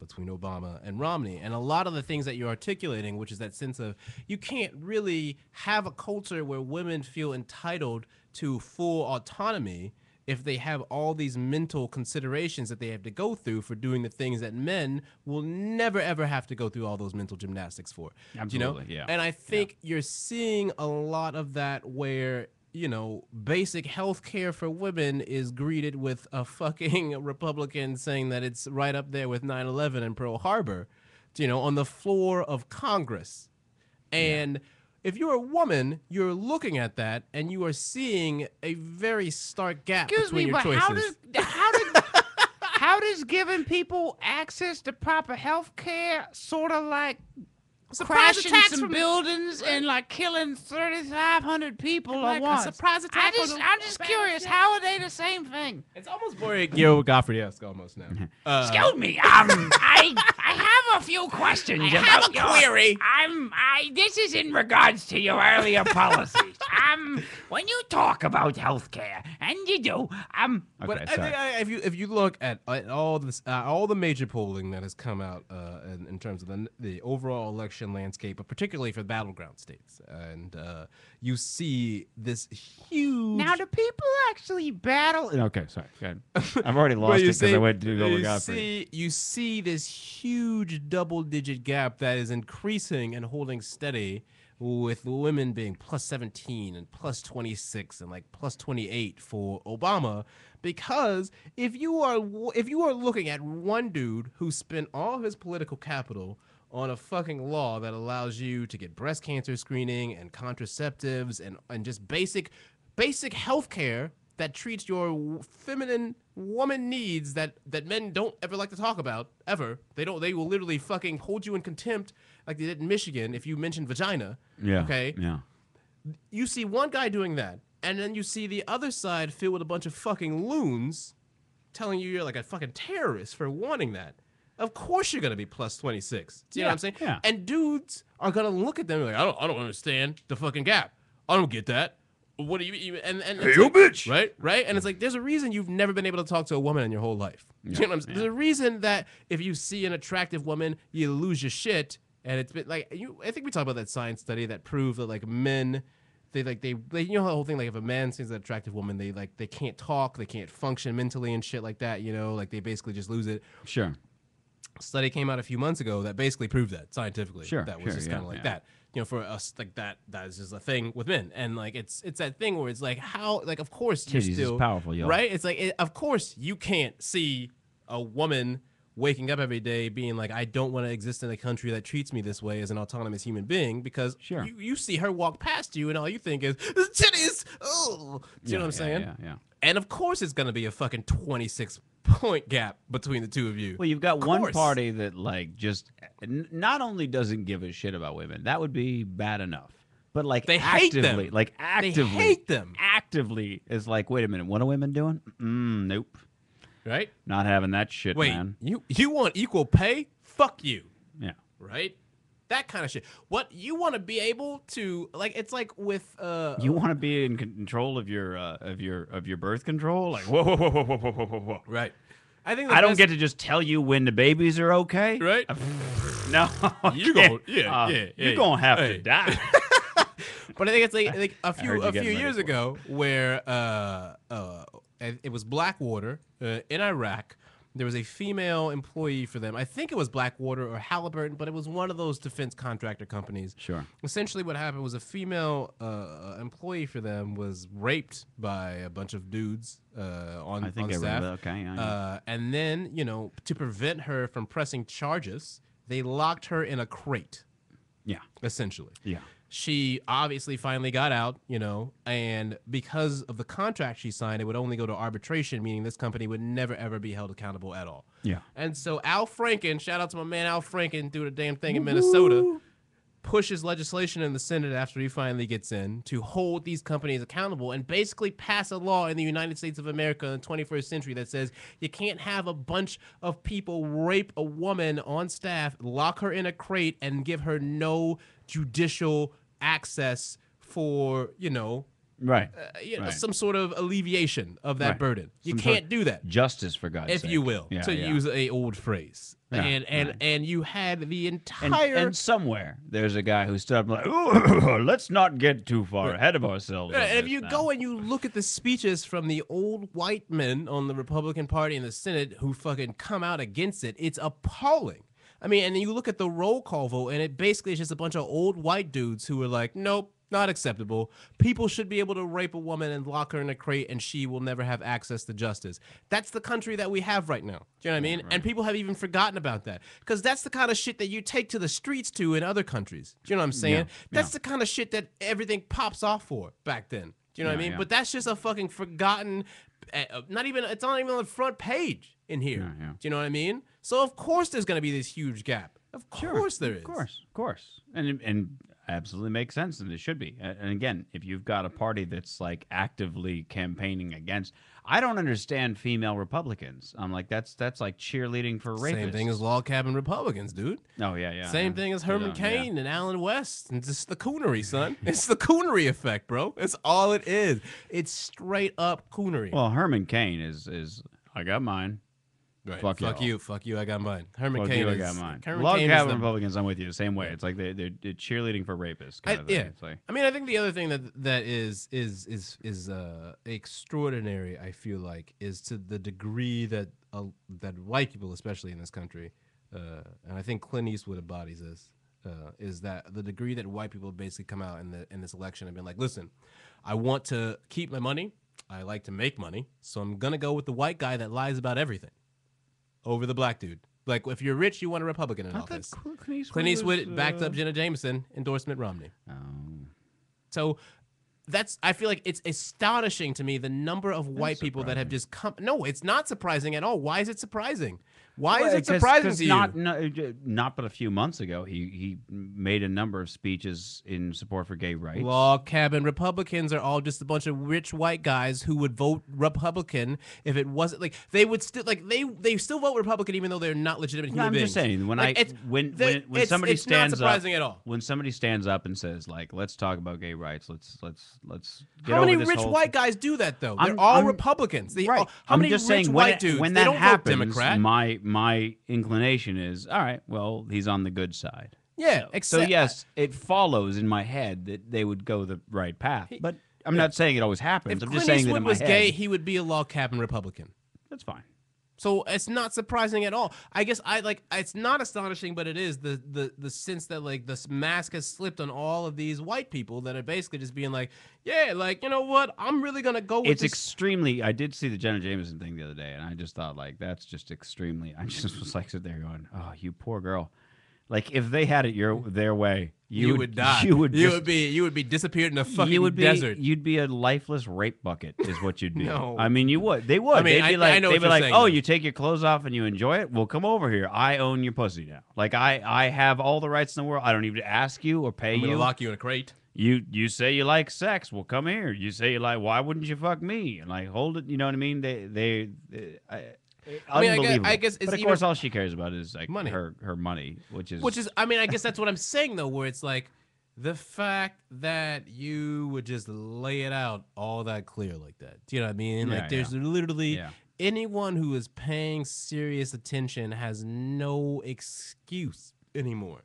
between Obama and Romney, and a lot of the things that you're articulating, which is that sense of you can't really have a culture where women feel entitled to full autonomy if they have all these mental considerations that they have to go through for doing the things that men will never ever have to go through all those mental gymnastics for. Absolutely, yeah. And I think you're seeing a lot of that where basic health care for women is greeted with a fucking Republican saying that it's right up there with 9/11 and Pearl Harbor, on the floor of Congress. And if you're a woman, you're looking at that and you are seeing a very stark gap Excuse between me, your but choices. how does giving people access to proper health care sort of like Surprise crashing attacks some from- buildings and like killing 3,500 people Like at a once? surprise attack on the- I'm just curious. How are they the same thing? It's almost boring. Gil Goffrey-esque almost now. Excuse me. I have a few questions. I have a query. This is in regards to your earlier policies. When you talk about healthcare, and you do, But Okay, I sorry. think if you look at all this, all the major polling that has come out in terms of the overall election landscape, but particularly for battleground states, and you see this huge. now do people actually battle? Okay, sorry. Go ahead. I've already lost it because I went to go with Godfrey. you see this huge double-digit gap that is increasing and holding steady, with women being plus 17 and plus 26 and like plus 28 for Obama, because if you are looking at one dude who spent all his political capital on a fucking law that allows you to get breast cancer screening and contraceptives and just basic health care that treats your feminine woman needs that men don't ever like to talk about, ever. They will literally fucking hold you in contempt like they did in Michigan if you mention vagina. Yeah. Okay? Yeah. You see one guy doing that, and then you see the other side filled with a bunch of fucking loons telling you you're like a fucking terrorist for wanting that. Of course you're gonna be plus 26. Do you know what I'm saying? Yeah. And dudes are gonna look at them like, I don't understand the fucking gap. I don't get that. What do you mean? And Hey, yo, bitch! right? And it's like there's a reason you've never been able to talk to a woman in your whole life. You know what I'm saying? There's a reason that if you see an attractive woman, you lose your shit. And it's been like I think we talked about that science study that proved that like men, they you know the whole thing, like if a man sees an attractive woman, they can't talk, they can't function mentally and shit like that. Like they basically just lose it. Sure. Study came out a few months ago that basically proved that scientifically. Sure, that was sure, just yeah, kind of like yeah. that. For us, like that is just a thing with men, and like it's that thing where it's like how, like of course you Titties is still powerful, yo. right? It's like of course you can't see a woman waking up every day being like, I don't want to exist in a country that treats me this way as an autonomous human being, because Sure. you see her walk past you and all you think is titties. Oh, do you know what I'm saying? Yeah. And of course it's gonna be a fucking 26-point gap between the two of you. Well, you've got Of one course. party that like just not only doesn't give a shit about women, that would be bad enough, but like They hate them. actively, like actively, They hate them. actively is like, wait a minute, what are women doing? Nope, Right? not having that shit, Wait, man. you want equal pay? Fuck you. Yeah, Right? That kind of shit. What you want to be able to like? It's like with you want to be in control of your birth control? Like, whoa. right. I think I don't get to just tell you when the babies are okay, right. No, You okay. gon- yeah, You're gonna have hey. to die. But I think it's like a heard you few getting ready years for it. ago where it was Blackwater in Iraq. There was a female employee for them. I think it was Blackwater or Halliburton, but it was one of those defense contractor companies. Sure. Essentially, what happened was a female employee for them was raped by a bunch of dudes on I think on I staff. read that. Okay, yeah. And then, to prevent her from pressing charges, they locked her in a crate, Yeah, essentially. yeah. She obviously finally got out, and because of the contract she signed, it would only go to arbitration, meaning this company would never, ever be held accountable at all. Yeah. And so Al Franken, shout out to my man Al Franken, do the damn thing in Minnesota, pushes legislation in the Senate after he finally gets in to hold these companies accountable and basically pass a law in the United States of America in the 21st century that says you can't have a bunch of people rape a woman on staff, lock her in a crate, and give her no judicial access for, Right. Right. some sort of alleviation of that Right. burden. You Some sort can't do that. Justice, for God's If sake. you will, Yeah, to yeah. use a old phrase. Yeah, and you had the And, entire and somewhere there's a guy who stood up like, "Ooh, let's not get too far ahead of ourselves. Yeah, on and if this you now." go and you look at the speeches from the old white men on the Republican Party in the Senate who fucking come out against it, it's appalling. I mean, and then you look at the roll call vote, and it basically is just a bunch of old white dudes who are like, nope, Not acceptable. People should be able to rape a woman and lock her in a crate, and she will never have access to justice. That's the country that we have right now. Do you know what I mean? And people have even forgotten about that, because that's the kind of shit that you take to the streets to in other countries. Do you know what I'm saying? That's the kind of shit that everything pops off for back then. Do you know what I mean? But that's just a fucking forgotten. It's not even on the front page in here. Do you know what I mean? So of course there's gonna be this huge gap. Of course there is. Of course. And absolutely makes sense, and it should be. And again, if you've got a party that's like actively campaigning against, I don't understand female Republicans. I'm like, that's like cheerleading for rapists. Same thing as log cabin Republicans, dude. Oh yeah. Same thing as Herman Cain and Alan West. And just the coonery, son. It's the coonery effect, bro. It's all it is. It's straight up coonery. Well, Herman Cain is I got mine. Right. Fuck you, I got mine. Herman Fuck Cain you, is, I got mine. Herman Log Cain cabin is Republicans, I'm with you. Same way. It's like they're cheerleading for rapists. Kind of thing. It's like, I mean, I think the other thing that is extraordinary, I feel like, is to the degree that that white people, especially in this country, and I think Clint Eastwood embodies this, is that the degree that white people basically come out in this election and been like, listen, I want to keep my money. I like to make money, so I'm gonna go with the white guy that lies about everything over the black dude. Like, if you're rich, you want a Republican in office. Clint Eastwood backed up Jenna Jameson, endorsed Mitt Romney. So I feel like it's astonishing to me the number of white people that have just come. No, it's not surprising at all. Why is it surprising? Why is it surprising to you? Not but a few months ago, he made a number of speeches in support for gay rights. Log cabin Republicans are all just a bunch of rich white guys who would vote Republican if it wasn't like they would still like they still vote Republican even though they're not legitimate human beings. I'm just saying when somebody it's stands not surprising at all. When somebody stands up and says like, let's talk about gay rights, let's get how over many this rich whole white guys do that though? They're all Republicans. Right. How I'm many just rich saying white dudes? when they that don't happens, vote Democrat. my inclination is, all right, well, he's on the good side. Yeah, So yes, it follows in my head that they would go the right path. But I'm not saying it always happens. If I'm Clint just saying Eastwood that in my was head. gay, he would be a log cabin Republican. That's fine. So it's not surprising at all. I guess it's not astonishing, but it is the sense that like this mask has slipped on all of these white people that are basically just being like, yeah, like, you know what? I'm really gonna go with It's this. extremely. I did see the Jenna Jameson thing the other day, and I just thought like that's just extremely. I just was like sitting there going, oh, you poor girl. Like if they had it their way, you would die. You would be disappeared in a fucking desert. You'd be a lifeless rape bucket, is what you'd be. No. I mean, you would. They would. I mean, they'd be like, I know they'd what be you're like, saying, oh, though. you take your clothes off and you enjoy it. Well, come over here. I own your pussy now. Like I have all the rights in the world. I don't even ask you or pay I'm gonna you. lock you in a crate. You say you like sex. Well, come here. You say you like. Why wouldn't you fuck me? And like hold it. You know what I mean? I mean, unbelievable. I guess it's but of even- course, all she cares about is like Money. her money, which is I mean, I guess that's what I'm saying though, where it's like the fact that you would just lay it out all that clear like that. Do you know what I mean? Like there's literally anyone who is paying serious attention has no excuse anymore.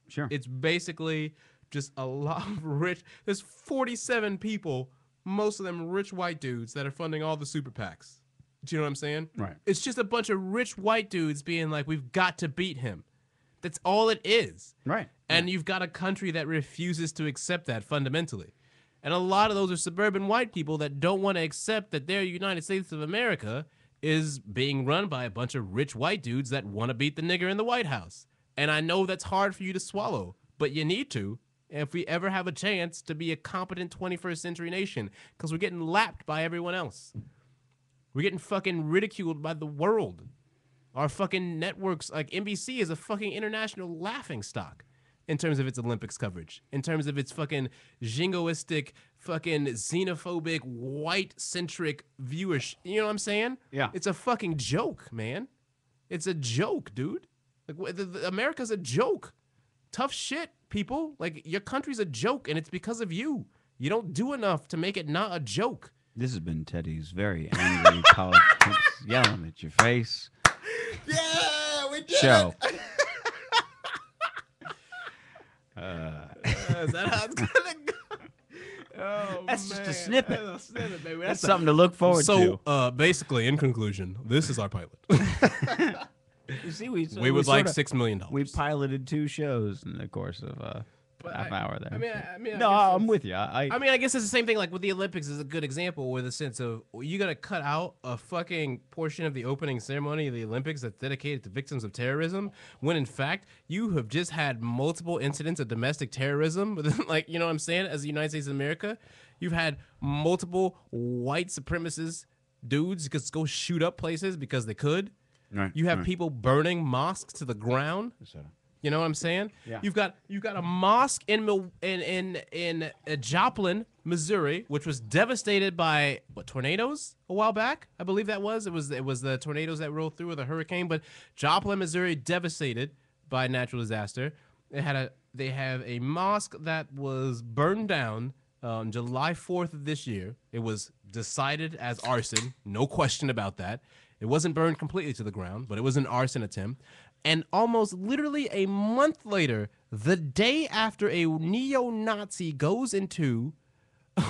Sure. It's basically just a lot of rich. There's 47 people, most of them rich white dudes that are funding all the super PACs. Do you know what I'm saying? Right. It's just a bunch of rich white dudes being like, we've got to beat him. That's all it is. Right. And you've got a country that refuses to accept that fundamentally. And a lot of those are suburban white people that don't want to accept that their United States of America is being run by a bunch of rich white dudes that want to beat the nigger in the White House. And I know that's hard for you to swallow, but you need to if we ever have a chance to be a competent 21st century nation, because we're getting lapped by everyone else. We're getting fucking ridiculed by the world. Our fucking networks, like NBC, is a fucking international laughing stock in terms of its Olympics coverage, in terms of its fucking jingoistic, fucking xenophobic, white-centric viewers. You know what I'm saying? Yeah. It's a fucking joke, man. It's a joke, dude. Like America's a joke. Tough shit, people. Like, your country's a joke, and it's because of you. You don't do enough to make it not a joke. This has been Teddy's very angry politics yelling at your face. Yeah, we did Show. Is that how it's gonna go? Oh, That's man. just a snippet. That's a snippet, baby. That's something to look forward to. So, basically, in conclusion, this is our pilot. You see, we We would like $6 million. We piloted 2 shows in the course of. half hour there. I mean, no, I guess I'm with you. I mean, I guess it's the same thing. Like with the Olympics is a good example, with the sense of you got to cut out a fucking portion of the opening ceremony of the Olympics that's dedicated to victims of terrorism, when in fact you have just had multiple incidents of domestic terrorism. Like, you know what I'm saying? As the United States of America, you've had multiple white supremacist dudes just go shoot up places because they could. Right, You have right. people burning mosques to the ground. You know what I'm saying? Yeah. You've got a mosque in Joplin, Missouri, which was devastated by tornadoes a while back. I believe that was. It was the tornadoes that rolled through with a hurricane. But Joplin, Missouri, devastated by natural disaster. They have a mosque that was burned down on July 4th of this year. It was decided as arson, no question about that. It wasn't burned completely to the ground, but it was an arson attempt. And almost literally a month later, the day after a neo-Nazi goes into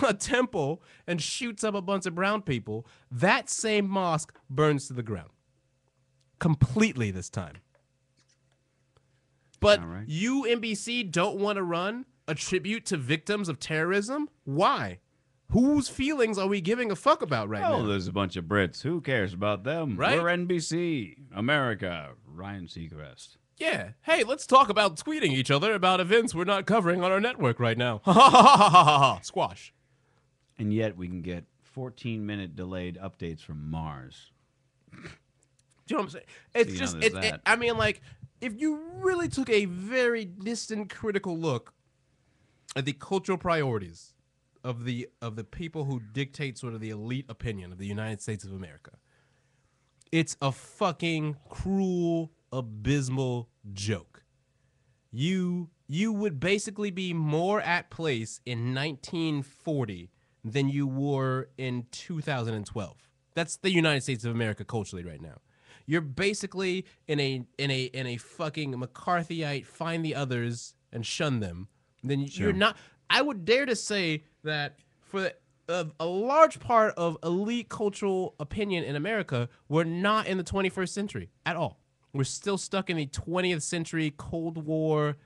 a temple and shoots up a bunch of brown people, that same mosque burns to the ground. Completely this time. But All right. you, NBC, don't want to run a tribute to victims of terrorism? Why? Whose feelings are we giving a fuck about right Oh, now? there's a bunch of Brits. Who cares about them? Right? We're NBC, America, Ryan Seacrest. Yeah. Hey, let's talk about tweeting each other about events we're not covering on our network right now. Ha ha ha ha ha ha. Squash. And yet we can get 14-minute delayed updates from Mars. Do you know what I'm saying? It's So, just, there's that. I mean, like, if you really took a very distant, critical look at the cultural priorities of the people who dictate sort of the elite opinion of the United States of America, it's a fucking cruel, abysmal joke. You would basically be more at place in 1940 than you were in 2012. That's the United States of America culturally right now. You're basically in a fucking McCarthyite find the others and shun them. Then you're not. I would dare to say that for a large part of elite cultural opinion in America, we're not in the 21st century at all. We're still stuck in the 20th century Cold War,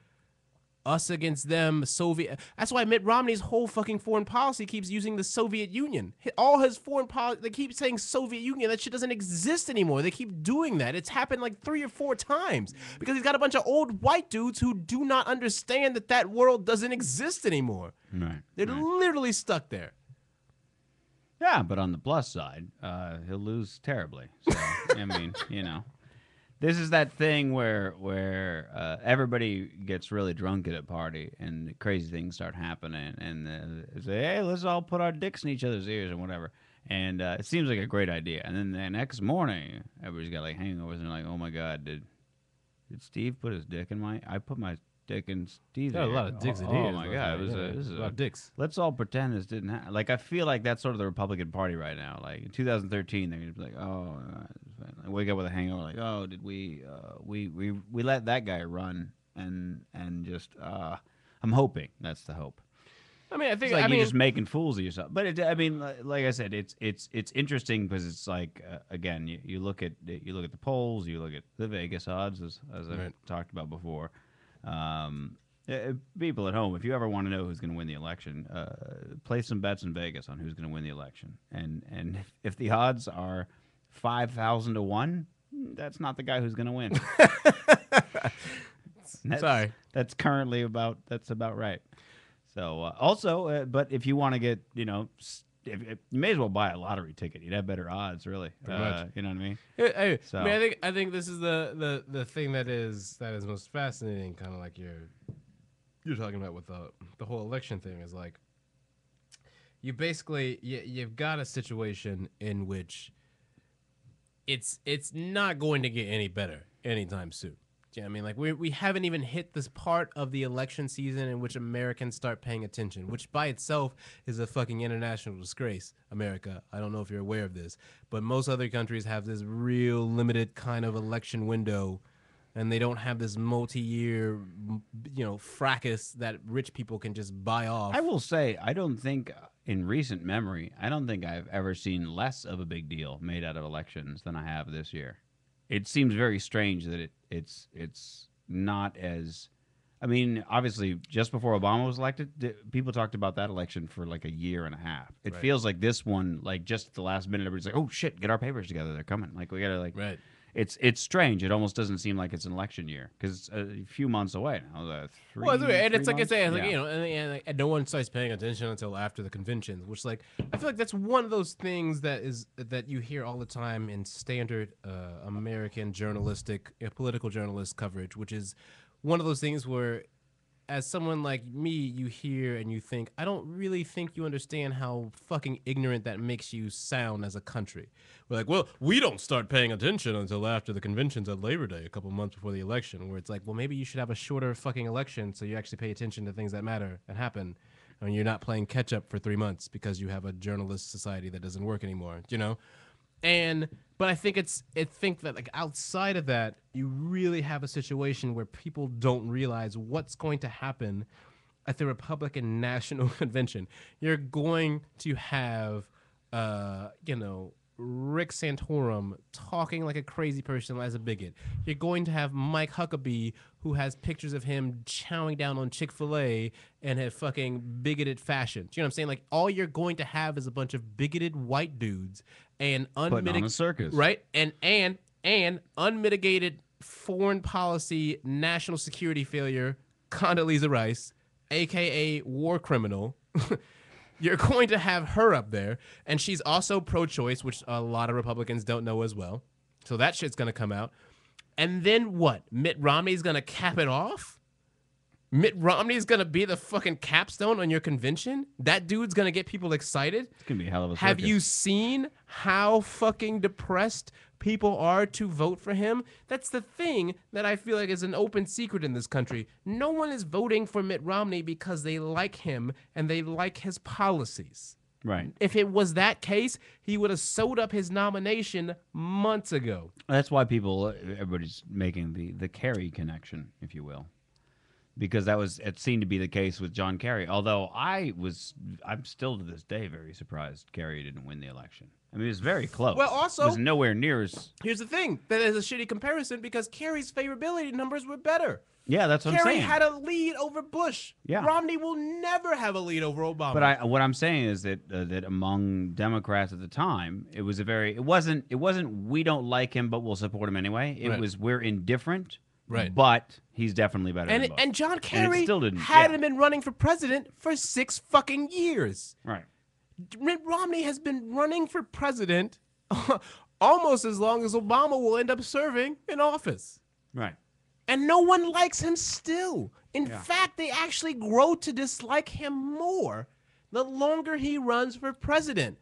us against them, Soviet. That's why Mitt Romney's whole fucking foreign policy keeps using the Soviet Union. All his foreign policy, they keep saying Soviet Union. That shit doesn't exist anymore. They keep doing that. It's happened like 3 or 4 times because he's got a bunch of old white dudes who do not understand that that world doesn't exist anymore. Right. They're literally stuck there. Yeah, but on the plus side, he'll lose terribly. So, I mean, you know. This is that thing where everybody gets really drunk at a party and crazy things start happening and they say, hey, let's all put our dicks in each other's ears and whatever. And it seems like a great idea. And then the next morning, everybody's got like hangovers and they're like, oh my God, did Steve put his dick in my... I put my dick in Steve's Got a ear. lot of dicks in Oh ears my last God, night. it was Yeah, this is a lot of dicks. Let's all pretend this didn't happen. Like, I feel like that's sort of the Republican Party right now. Like, in 2013, they're going to be like, oh, I wake up with a hangover, like, oh, did we let that guy run? And just, I'm hoping. That's the hope. I mean, I think It's like you're just making fools of yourself. But, I mean, like I said, it's interesting because it's like, again, you look at the polls, you look at the Vegas odds, as I've Right. talked about before. People at home, if you ever want to know who's going to win the election, place some bets in Vegas on who's going to win the election. And if the odds are 5,000 to 1, that's not the guy who's going to win. Sorry. That's currently about right. So also, but if you want to get, you may as well buy a lottery ticket. You'd have better odds, really. Pretty much. You know what I mean? I So- mean, I think this is the thing that is most fascinating. Kind of like you're talking about with the whole election thing is like you basically you've got a situation in which it's not going to get any better anytime soon. Do you know what I mean? Like we haven't even hit this part of the election season in which Americans start paying attention, which by itself is a fucking international disgrace. America, I don't know if you're aware of this, but most other countries have this real limited kind of election window, and they don't have this multi-year, fracas that rich people can just buy off. I will say, I don't think in recent memory, I don't think I've ever seen less of a big deal made out of elections than I have this year. It seems very strange that it's not as I mean, obviously, just before Obama was elected, people talked about that election for like a year and a half. It Right. feels like this one, like just at the last minute, everybody's like, "Oh shit, get our papers together. They're coming." Like we gotta like. Right. It's strange. It almost doesn't seem like it's an election year because it's a few months away now. Three, Well, and it's three like I say, it's like, months? you know, and no one starts paying attention until after the conventions, which, like, I feel like that's one of those things that you hear all the time in standard American journalistic, political journalist coverage, which is one of those things where, as someone like me, you hear and you think, I don't really think you understand how fucking ignorant that makes you sound as a country. We're like, well, we don't start paying attention until after the conventions at Labor Day, a couple months before the election, where it's like, well, maybe you should have a shorter fucking election so you actually pay attention to things that matter and happen. I mean, you're not playing catch up for 3 months because you have a journalist society that doesn't work anymore, you know? But I think that like outside of that, you really have a situation where people don't realize what's going to happen at the Republican National Convention. You're going to have, Rick Santorum talking like a crazy person as a bigot. You're going to have Mike Huckabee, who has pictures of him chowing down on Chick-fil-A in a fucking bigoted fashion. Do you know what I'm saying? Like, all you're going to have is a bunch of bigoted white dudes and Putting on a circus. right? And unmitigated foreign policy, national security failure, Condoleezza Rice, aka war criminal. You're going to have her up there, and she's also pro-choice, which a lot of Republicans don't know as well. So that shit's going to come out. And then what? Mitt Romney's going to cap it off? Mitt Romney's going to be the fucking capstone on your convention? That dude's going to get people excited? It's gonna be a hell of a Have circus. you seen how fucking depressed people are to vote for him? That's the thing that I feel like is an open secret in this country. No one is voting for Mitt Romney because they like him and they like his policies. Right. If it was that case, he would have sewed up his nomination months ago. That's why everybody's making the Kerry connection, if you will, because it seemed to be the case with John Kerry. Although I'm still to this day very surprised Kerry didn't win the election. I mean, it was very close. Well, also- it was nowhere near as. Here's the thing. That is a shitty comparison because Kerry's favorability numbers were better. Yeah, that's what I'm Kerry saying. had a lead over Bush. Yeah. Romney will never have a lead over Obama. But what I'm saying is that among Democrats at the time, it wasn't we don't like him but we'll support him anyway. It Right. was we're indifferent. Right. But he's definitely better than Bush. And John Kerry still didn't- hadn't yeah. been running for president for 6 fucking years. Right. Mitt Romney has been running for president almost as long as Obama will end up serving in office. Right. And no one likes him still. In Yeah. fact, they actually grow to dislike him more the longer he runs for president.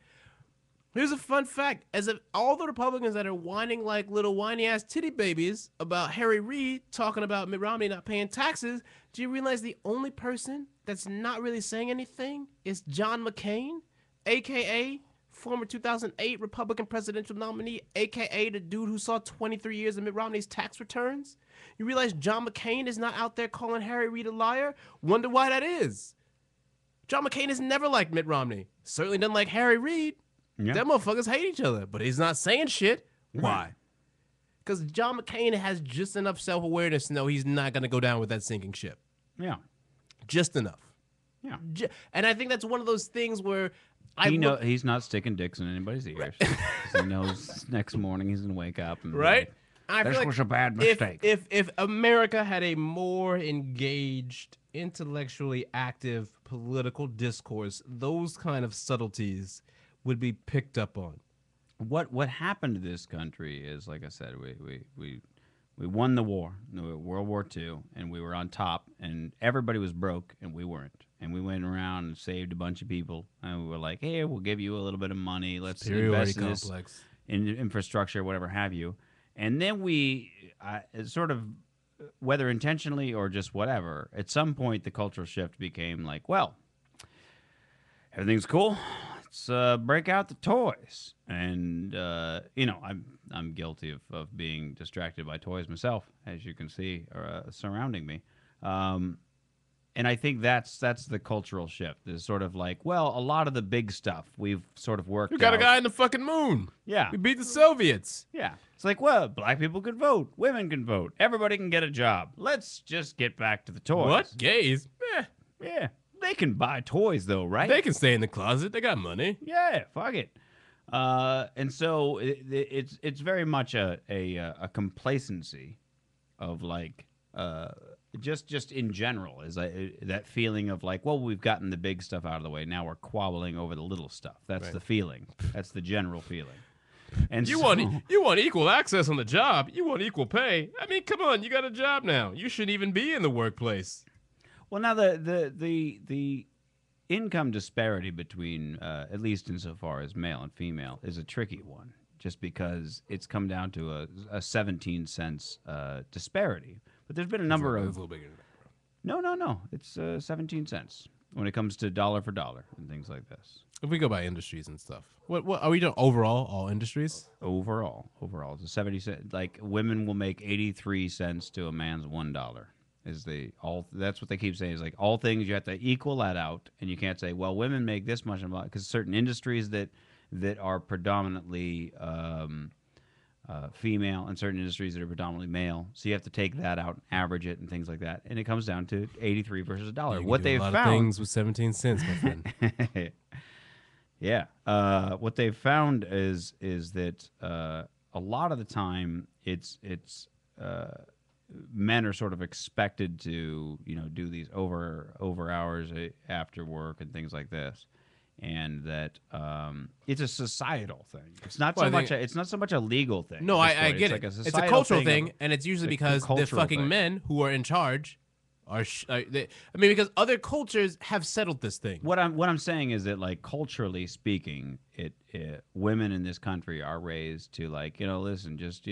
Here's a fun fact. As of all the Republicans that are whining like little whiny-ass titty babies about Harry Reid talking about Mitt Romney not paying taxes, do you realize the only person that's not really saying anything is John McCain, a.k.a. former 2008 Republican presidential nominee, a.k.a. the dude who saw 23 years of Mitt Romney's tax returns? You realize John McCain is not out there calling Harry Reid a liar? Wonder why that is. John McCain has never liked Mitt Romney. Certainly doesn't like Harry Reid. Yeah. Them motherfuckers hate each other, but he's not saying shit. Why? Because John McCain has just enough self-awareness to know he's not going to go down with that sinking ship. Yeah. Just enough. Yeah. And I think that's one of those things where He's not sticking dicks in anybody's ears. 'Cause he knows next morning he's gonna wake up and be right? like, I feel this like was a bad if- mistake. If America had a more engaged, intellectually active political discourse, those kind of subtleties would be picked up on. What happened to this country is, like I said, we won the war, World War II, and we were on top, and everybody was broke, and we weren't. And we went around and saved a bunch of people, and we were like, hey, we'll give you a little bit of money. Let's Superiority invest in this complex. in infrastructure, whatever have you. And then we sort of, whether intentionally or just whatever, at some point the cultural shift became like, well, everything's cool. Let's break out the toys. And I'm guilty of being distracted by toys myself, as you can see, surrounding me. And I think that's the cultural shift. Is sort of like, well, a lot of the big stuff we've sort of worked. We got out. a guy in the fucking moon. Yeah. We beat the Soviets. Yeah. It's like, well, black people can vote, women can vote, everybody can get a job. Let's just get back to the toys. What? Gays? Yeah. They can buy toys though, right? They can stay in the closet. They got money. Yeah, fuck it. And so it's very much a complacency of like just in general is that feeling of like, well, we've gotten the big stuff out of the way. Now we're quabbling over the little stuff. That's the feeling. That's the general feeling. And You want equal access on the job. You want equal pay. I mean, come on, you got a job now. You shouldn't even be in the workplace. Well, now the income disparity between, at least insofar as male and female, is a tricky one, just because it's come down to a 17 cents disparity. But there's been a number It's a of little bigger than that, bro. no, it's 17 cents when it comes to dollar for dollar and things like this. If we go by industries and stuff, what are we doing overall? All industries? Overall, it's a 70 cent. Like women will make 83 cents to a man's $1. That's what they keep saying is like all things you have to equal that out, and you can't say, well, women make this much because certain industries that are predominantly female and certain industries that are predominantly male, so you have to take that out and average it and things like that, and it comes down to 83 versus $1. What they've a lot found of things with 17 cents, my friend. yeah, what they've found is that a lot of the time it's men are sort of expected to, do these over hours after work and things like this, and that it's a societal thing. It's not it's not so much a legal thing. No, I get it. Like It's a cultural thing, and it's usually it's a because the cultural fucking thing. men who are in charge are. Because other cultures have settled this thing. What I'm saying is that, like, culturally speaking, women in this country are raised to, like, listen, just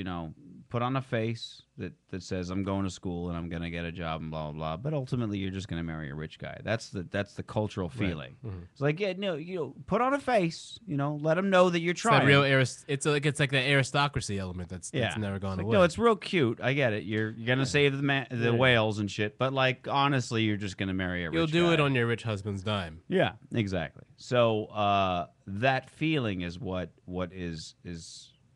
put on a face that says I'm going to school and I'm going to get a job and blah blah blah. But ultimately, you're just going to marry a rich guy. That's the cultural feeling. Mm-hmm. It's like, yeah, no, put on a face. Let them know that you're It's trying. it's like the aristocracy element that's never gone away. No, it's real cute. I get it. You're gonna save the whales and shit. But, like, honestly, you're just gonna marry a rich You'll do guy. it on your rich husband's dime. Yeah, exactly. So that feeling is what is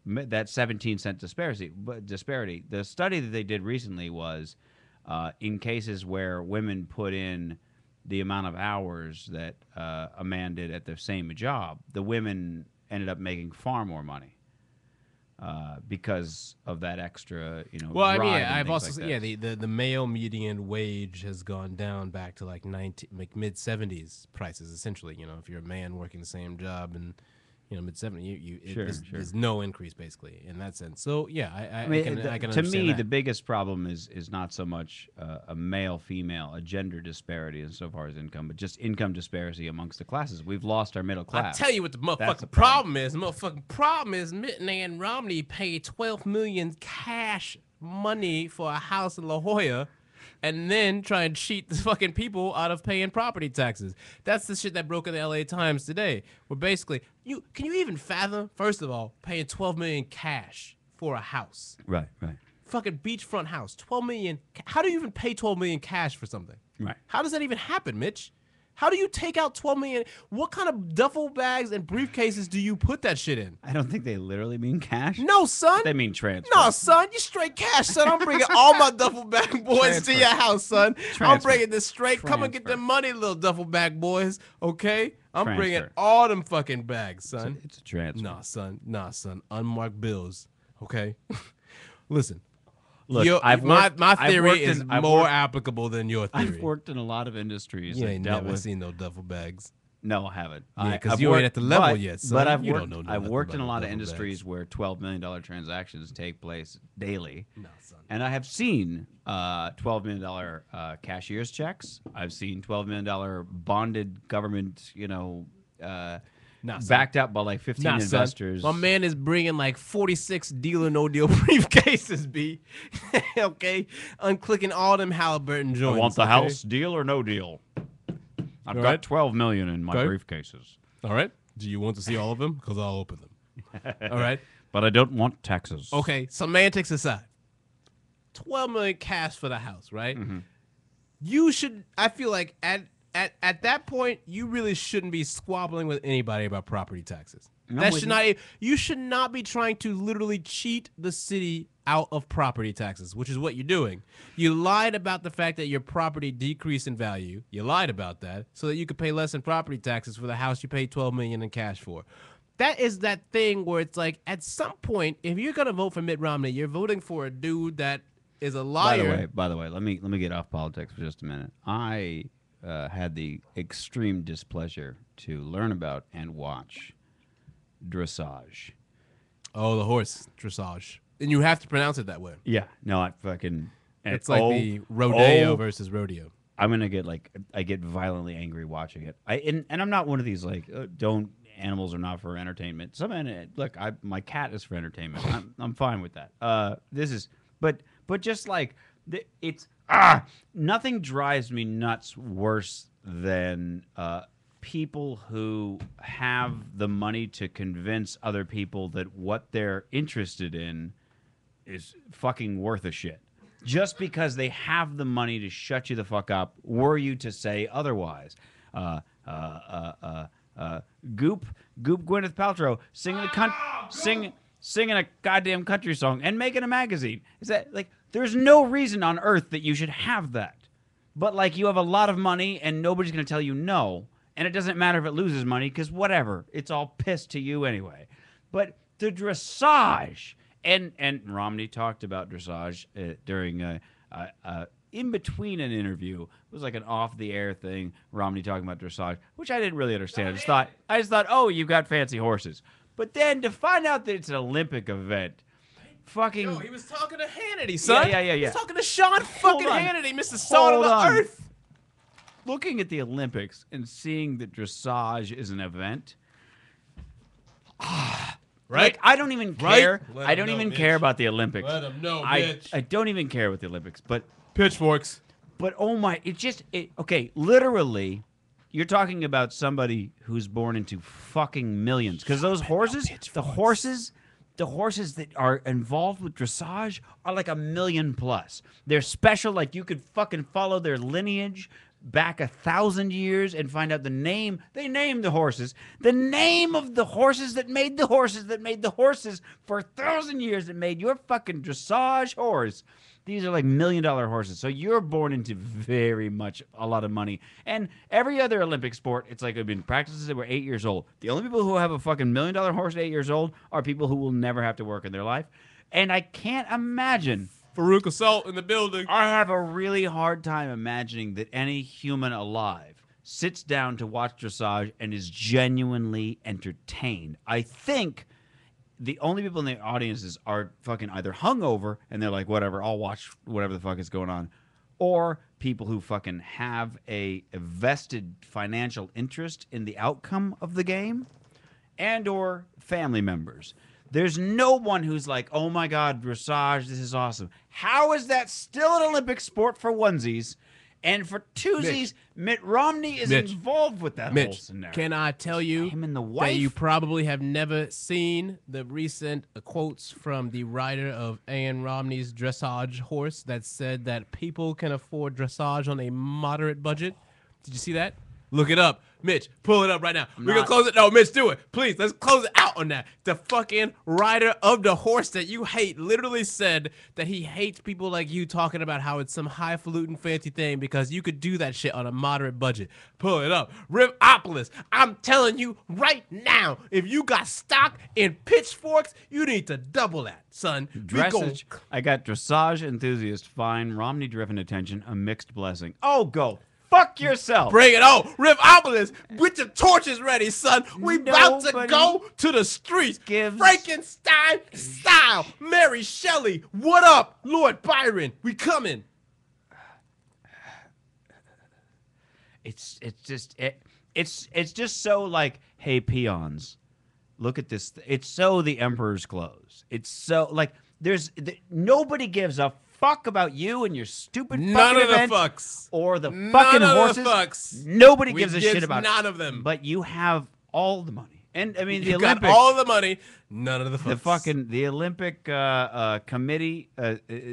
that 17-cent disparity. The study that they did recently was in cases where women put in the amount of hours that a man did at the same job, the women ended up making far more money because of that extra, Well, I mean, drive and I've things also like the male median wage has gone down back to like mid 70s prices essentially. If you're a man working the same job and mid 70s, there's no increase basically in that sense. So yeah, I can to understand me, that. the biggest problem is not so much a male-female, a gender disparity insofar as income, but just income disparity amongst the classes. We've lost our middle class. I tell you what the That's the motherfucking problem is. The motherfucking problem is Mitt and Romney paid $12 million cash money for a house in La Jolla, and then try and cheat the fucking people out of paying property taxes. That's the shit that broke in the LA Times today. Where basically, can you even fathom, first of all, paying $12 million cash for a house? Right. Fucking beachfront house, $12 million. How do you even pay $12 million cash for something? Right. How does that even happen, Mitch? How do you take out $12 million? What kind of duffel bags and briefcases do you put that shit in? I don't think they literally mean cash. No, son. They mean transfer. No, son, you straight cash, son. I'm bringing all my duffel bag boys to your house, son. I'm Transfer. bringing this straight. Come and get Transfer. them money, little duffel bag boys, okay? I'm bringing Transfer. all them fucking bags, son. It's a transfer. Nah, son. Unmarked bills, okay? Listen. Look, my theory is more applicable than your theory. I've worked in a lot of industries. You that ain't dealt never with. seen no duffel bags. No, I haven't. Yeah, because I've you ain't worked- at the level but- yet, son. But I've You worked. don't know I've nothing worked in a about lot of duffel industries bags. where $12 million transactions take place daily. No, son. And I have seen $12 million cashier's checks. I've seen $12 million bonded government, backed up by like 15 investors. Son. My man is bringing like 46 deal or no deal briefcases, B. Okay? Unclicking all them Halliburton joints. I want the okay? house, deal or no deal. I've All got right. $12 million in my Okay. briefcases. All right. Do you want to see all of them? Because I'll open them. All right. But I don't want taxes. Okay. Semantics aside. $12 million cash for the house, right? Mm-hmm. you should. I feel like at that point, you really shouldn't be squabbling with anybody about property taxes. That should not. You should not be trying to literally cheat the city out of property taxes, which is what you're doing. You lied about the fact that your property decreased in value. You lied about that so that you could pay less in property taxes for the house you paid $12 million in cash for. That is that thing where it's like, at some point, if you're gonna vote for Mitt Romney, you're voting for a dude that is a liar. By the way, let me get off politics for just a minute. I had the extreme displeasure to learn about and watch dressage. Oh, the horse dressage, and you have to pronounce it that way. Yeah, no, I fucking. It's like the rodeo versus rodeo. I'm gonna get I get violently angry watching it. And I'm not one of these don't animals are not for entertainment. Look, my cat is for entertainment. I'm fine with that. This is but just like it's nothing drives me nuts worse than people who have the money to convince other people that what they're interested in is fucking worth a shit. Just because they have the money to shut you the fuck up, were you to say otherwise. Goop Gwyneth Paltrow singing a goddamn country song and making a magazine. Is that there's no reason on earth that you should have that. But you have a lot of money and nobody's going to tell you no. And it doesn't matter if it loses money because whatever. It's all pissed to you anyway. But the dressage, and Romney talked about dressage during in between an interview. It was like an off-the-air thing, Romney talking about dressage, which I didn't really understand. I just thought, oh, you've got fancy horses. But then to find out that it's an Olympic event, fucking... No, he was talking to Hannity, son. Yeah. He was talking to Sean fucking Hannity, Mr. Salt of the Earth. Looking at the Olympics and seeing that dressage is an event, right? I don't even care. Let I don't him know, even Mitch. care about the Olympics. Let him know, I Mitch. don't even care about the Olympics. But Pitchforks. But oh my, okay, literally, you're talking about somebody who's born into fucking millions. Because those horses, the horses that are involved with dressage are like 1 million plus. They're special, you could fucking follow their lineage back 1,000 years and find out the name. They named the horses. The name of the horses that made the horses that made the horses for 1,000 years that made your fucking dressage horse. These are $1 million horses. So you're born into very much a lot of money. And every other Olympic sport, it's like I've been practicing since they were 8 years old. The only people who have a fucking $1 million horse at 8 years old are people who will never have to work in their life. And I can't imagine. Farouk Assault in the building. I have a really hard time imagining that any human alive sits down to watch dressage and is genuinely entertained. I think the only people in the audiences are fucking either hungover and they're like, whatever, I'll watch whatever the fuck is going on, or people who fucking have a vested financial interest in the outcome of the game, and or family members. There's no one who's like, oh my God, dressage, this is awesome. How is that still an Olympic sport for onesies? And for twosies, Mitt Romney is involved with that whole scenario. Can I tell you Him and the that wife? you probably have never seen the recent quotes from the writer of Ann Romney's dressage horse that said that people can afford dressage on a moderate budget? Did you see that? Look it up. Mitch, pull it up right now. We're going to close it. No, Mitch, do it. Please, let's close it out on that. The fucking writer of the horse that you hate literally said that he hates people like you talking about how it's some highfalutin fancy thing because you could do that shit on a moderate budget. Pull it up. Riffopolis, I'm telling you right now, if you got stock in pitchforks, you need to double that, son. Dressage. I got dressage enthusiast, fine, Romney driven attention, a mixed blessing. Oh, go fuck yourself. Bring it on. Riffopolis, with your torches ready, son. We about to go to the streets. Frankenstein style. Mary Shelley, what up? Lord Byron, we coming. It's just so like, hey, peons, look at this. It's so the emperor's clothes. It's so like nobody gives a fuck about you and your stupid fucking event or the fucking horses. Nobody gives a shit about none of them. But you have all the money. And I mean, the Olympics, Olympics, all the money, none of the fucks. The Olympic committee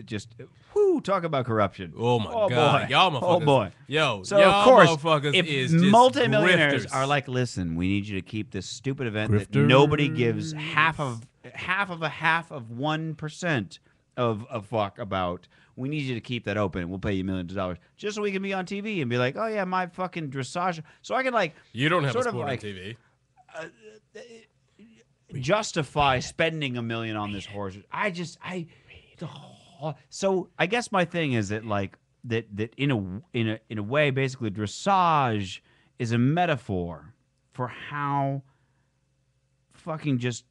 just whoo. Woo! Talk about corruption. Oh my Oh, God, boy. y'all motherfuckers. Oh boy. Yo, So y'all of course, motherfuckers if is just multimillionaires grifters. are like, listen, we need you to keep this stupid event that nobody gives half of 1% of a fuck about. We need you to keep that open, and we'll pay you millions of dollars just so we can be on TV and be like, oh yeah, my fucking dressage. So I can like You don't have a sort of sport like on TV. justify spending $1 million on this horse. So I guess my thing is that like that in a way, basically dressage is a metaphor for how fucking just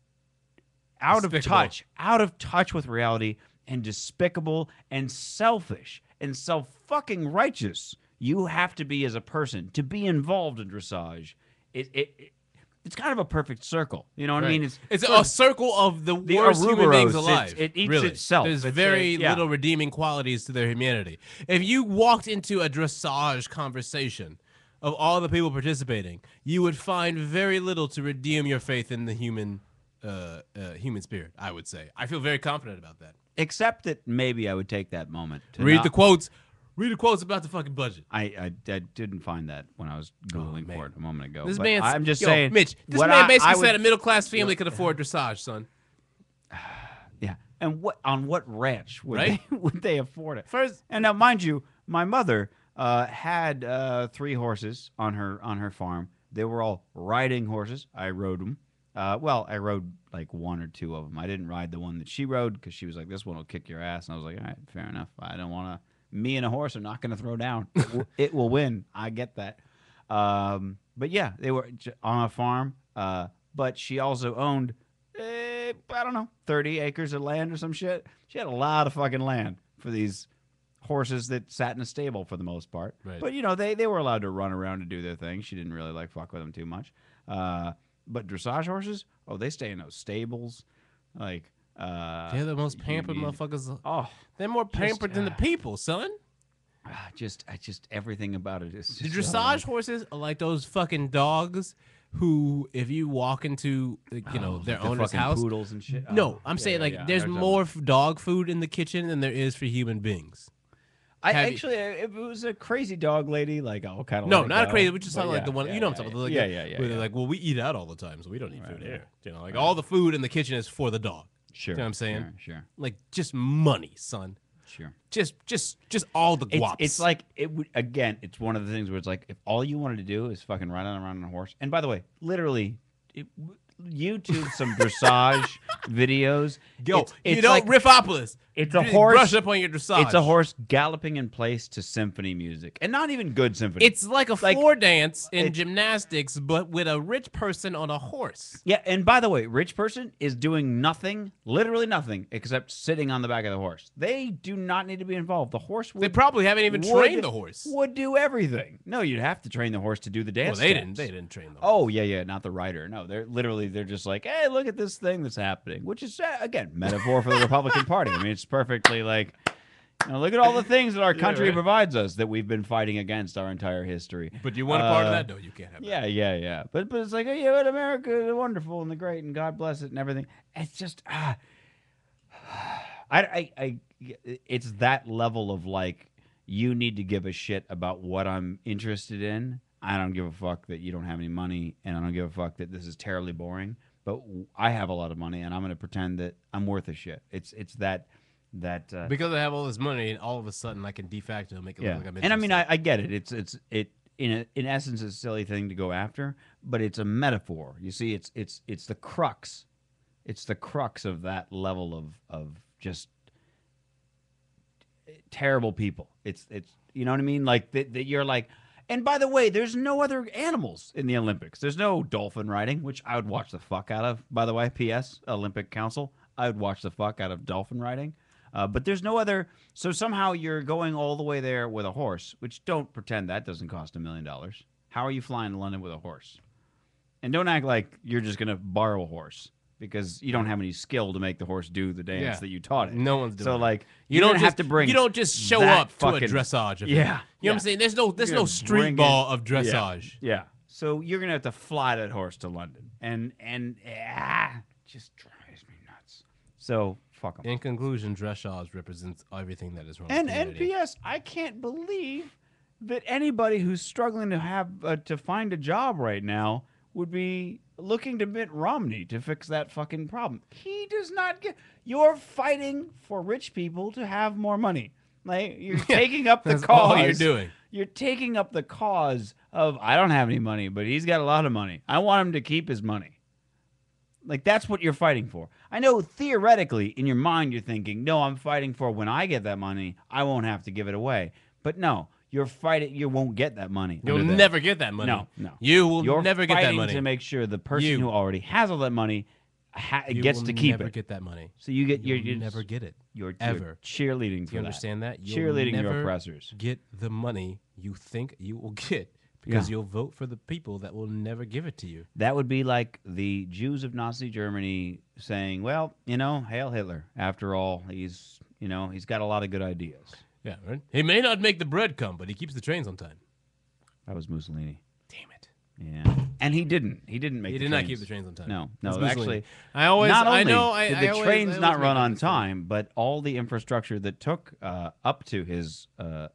out of touch with reality, and despicable and selfish and fucking righteous you have to be as a person to be involved in dressage. It's kind of a perfect circle. You know what I mean? It's a circle of the worst human beings alive. It eats really. itself. There's It's very yeah. little redeeming qualities to their humanity. If you walked into a dressage conversation of all the people participating, you would find very little to redeem your faith in the human spirit, I would say. I feel very confident about that. Except that maybe I would take that moment to Read the quotes. Read the quotes about the fucking budget. I didn't find that when I was Googling for it a moment ago. This but man's, I'm just yo, saying. Mitch, this what man basically I would, said a middle-class family could afford dressage, son. Yeah. And on what ranch would, Right? would they afford it? First, And now, mind you, my mother had 3 horses on her farm. They were all riding horses. I rode them. Well, I rode like 1 or 2 of them. I didn't ride the one that she rode because she was like, "This one will kick your ass." And I was like, "All right, fair enough. I don't want to. Me and a horse are not going to throw down. It will win. I get that." But yeah, they were on a farm. But she also owned, I don't know, 30 acres of land or some shit. She had a lot of fucking land for these horses that sat in a stable for the most part. Right. But, you know, they were allowed to run around and do their thing. She didn't really, like, fuck with them too much. But dressage horses, they stay in those stables. Like, they're the most pampered motherfuckers. Oh. They're more pampered than the people, son. Just everything about it is just The dressage horses are like those fucking dogs who, if you walk into, their owner's fucking house. poodles and shit. No, I'm saying there's more dog food in the kitchen than there is for human beings. If it was a crazy dog lady, like I'll kind of No, not a crazy. We just talking like the one yeah, you know what I'm talking about. yeah. Where they're like, well, we eat out all the time, so we don't eat food here. You know, like all the food in the kitchen is for the dog. Sure. You know what I'm saying? Sure. Like just money, son. Sure. Just all the guaps. It's like it would again. It's one of the things where it's like if all you wanted to do is fucking ride around on a horse. And by the way, literally, YouTube some dressage videos. Yo, it's you know, like, Riffopolis. It's a Just horse. Brush up on your dressage. It's a horse galloping in place to symphony music, and not even good symphony. It's like a floor dance in gymnastics, but with a rich person on a horse. Yeah, and by the way, rich person is doing nothing, literally nothing, except sitting on the back of the horse. They do not need to be involved. The horse would, They probably haven't even trained the horse. Would do everything. No, you'd have to train the horse to do the dance. Well, they steps. didn't train the horse. Oh yeah, not the rider. No, they're just like, hey, look at this thing that's happening, which is again metaphor for the Republican Party. I mean, it's perfectly like. Look at all the things that our country provides us that we've been fighting against our entire history. But do you want a part of that? No, you can't have that. Yeah. But it's like, but America is wonderful and the great and God bless it and everything. It's just, it's that level of like, you need to give a shit about what I'm interested in. I don't give a fuck that you don't have any money, and I don't give a fuck that this is terribly boring. But I have a lot of money, and I'm going to pretend that I'm worth a shit. It's that. Because I have all this money, and all of a sudden I can de facto make it look like I'm interested. And I mean, I get it. It's in essence a silly thing to go after, but it's a metaphor. You see, it's the crux. It's the crux of that level of just terrible people. It's you know what I mean? Like that you're like. And by the way, there's no other animals in the Olympics. There's no dolphin riding, which I would watch the fuck out of. By the way, P.S. Olympic Council, I would watch the fuck out of dolphin riding. But there's no other. So somehow you're going all the way there with a horse, which don't pretend that doesn't cost $1 million. How are you flying to London with a horse? And don't act like you're just going to borrow a horse because you don't have any skill to make the horse do the dance that you taught it. No one's doing so it. like You don't have to bring. You don't just show that up to a fucking- dressage event. Yeah. You know what I'm saying? There's no street bring ball it- of dressage. Yeah. So you're gonna have to fly that horse to London, and just drives me nuts. So fuck them. In conclusion, dressage represents everything that is wrong. And with humanity. NPS, I can't believe that anybody who's struggling to have to find a job right now would be looking to Mitt Romney to fix that fucking problem. He does not get. You're fighting for rich people to have more money. Like you're taking up the That's cause. all you're doing. You're taking up the cause of I don't have any money, but he's got a lot of money. I want him to keep his money. Like that's what you're fighting for. I know theoretically in your mind you're thinking, no, I'm fighting for when I get that money, I won't have to give it away. But no, you're fighting. You won't get that money. You'll under never get that money. No. You will You're never get that fighting money. to make sure the person You. who already has all that money You gets will to keep never it. get that money. So you get You'll never get it. You're ever. cheerleading for Do you understand that? You'll Cheerleading your never oppressors. Get the money you think you will get because Yeah. you'll vote for the people that will never give it to you. That would be like the Jews of Nazi Germany saying, "Well, Hail Hitler. After all, he's got a lot of good ideas." Yeah, right. He may not make the bread come, but he keeps the trains on time. That was Mussolini. Damn it. Yeah, and he didn't. He didn't make. He the did not trains. keep the trains on time. No, That's actually, Mussolini. I always, not only I know, did I the always- trains I always not make run that on mistake. time, but all the infrastructure that took up to his that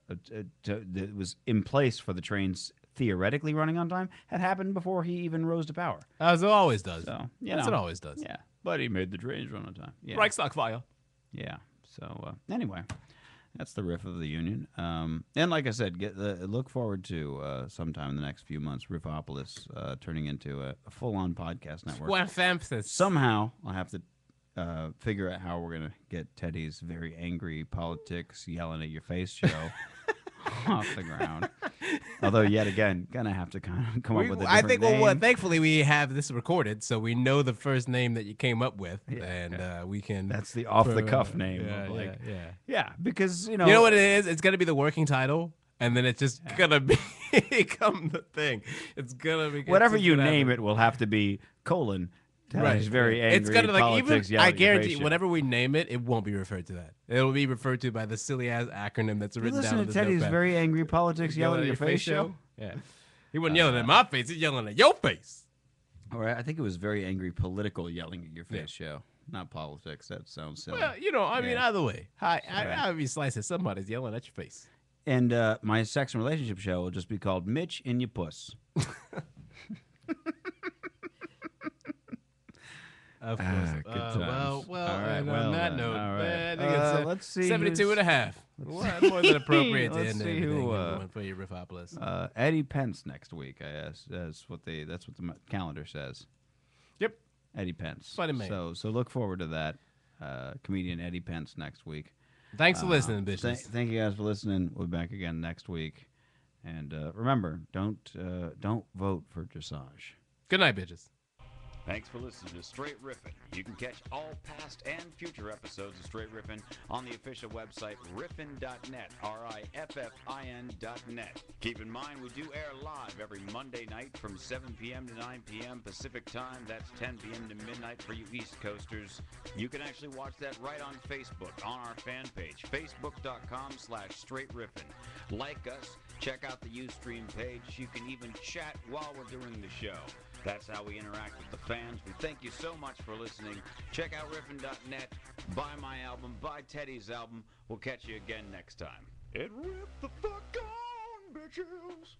was in place for the trains theoretically running on time had happened before he even rose to power. As it always does. So As it always does. Yeah, but he made the trains run on time. Yeah, Reichstag fire. yeah. So anyway, that's the riff of the union. And like I said, look forward to sometime in the next few months, Riffopolis turning into a full-on podcast network. Somehow I'll have to figure out how we're gonna get Teddy's very angry politics yelling at your face show off the ground. Although yet again, gonna have to kind of come up with a different I think name. thankfully we have this recorded, so we know the first name that you came up with, and we can. That's the off-the-cuff name. Yeah, of like, yeah. yeah, because You know what it is? It's gonna be the working title, and then it's just gonna become the thing. It's gonna be whatever you name it will have to be : Teddy's very angry. It's gonna politics even. yelling I at your face guarantee, show. whatever we name it, it won't be referred to that. It'll be referred to by the silly ass acronym that's You written listen down. to on this Teddy's notepad. very angry politics yelling at your face show. Yeah, he wasn't yelling at my face. He's yelling at your face. All right, I think it was very angry political yelling at your face show, not politics. That sounds silly. Well, I mean, Yeah. either way, however you slice it, somebody's yelling at your face. And my sex and relationship show will just be called Mitch in Your Puss. Of course. Good times. Well, All right, and well on that then, note, all right. I think it's Let's see 72 who's- and a half. Well, more than appropriate to Let's end see everything who, everyone, for your Riffopolis. Eddie Pence next week. I guess that's what the calendar says. Yep. Eddie Pence. Funny man. So look forward to that. Comedian Eddie Pence next week. Thanks for listening, bitches. Thank you guys for listening. We'll be back again next week. And remember, don't vote for dressage. Good night, bitches. Thanks for listening to Straight Riffin'. You can catch all past and future episodes of Straight Riffin' on the official website riffin.net, riffin.net. Keep in mind, we do air live every Monday night from 7 p.m. to 9 p.m. Pacific Time. That's 10 p.m. to midnight for you East Coasters. You can actually watch that right on Facebook, on our fan page, facebook.com/straightriffin. Like us, check out the Ustream page. You can even chat while we're doing the show. That's how we interact with the fans. We thank you so much for listening. Check out riffin.net. Buy my album. Buy Teddy's album. We'll catch you again next time. And rip the fuck on, bitches!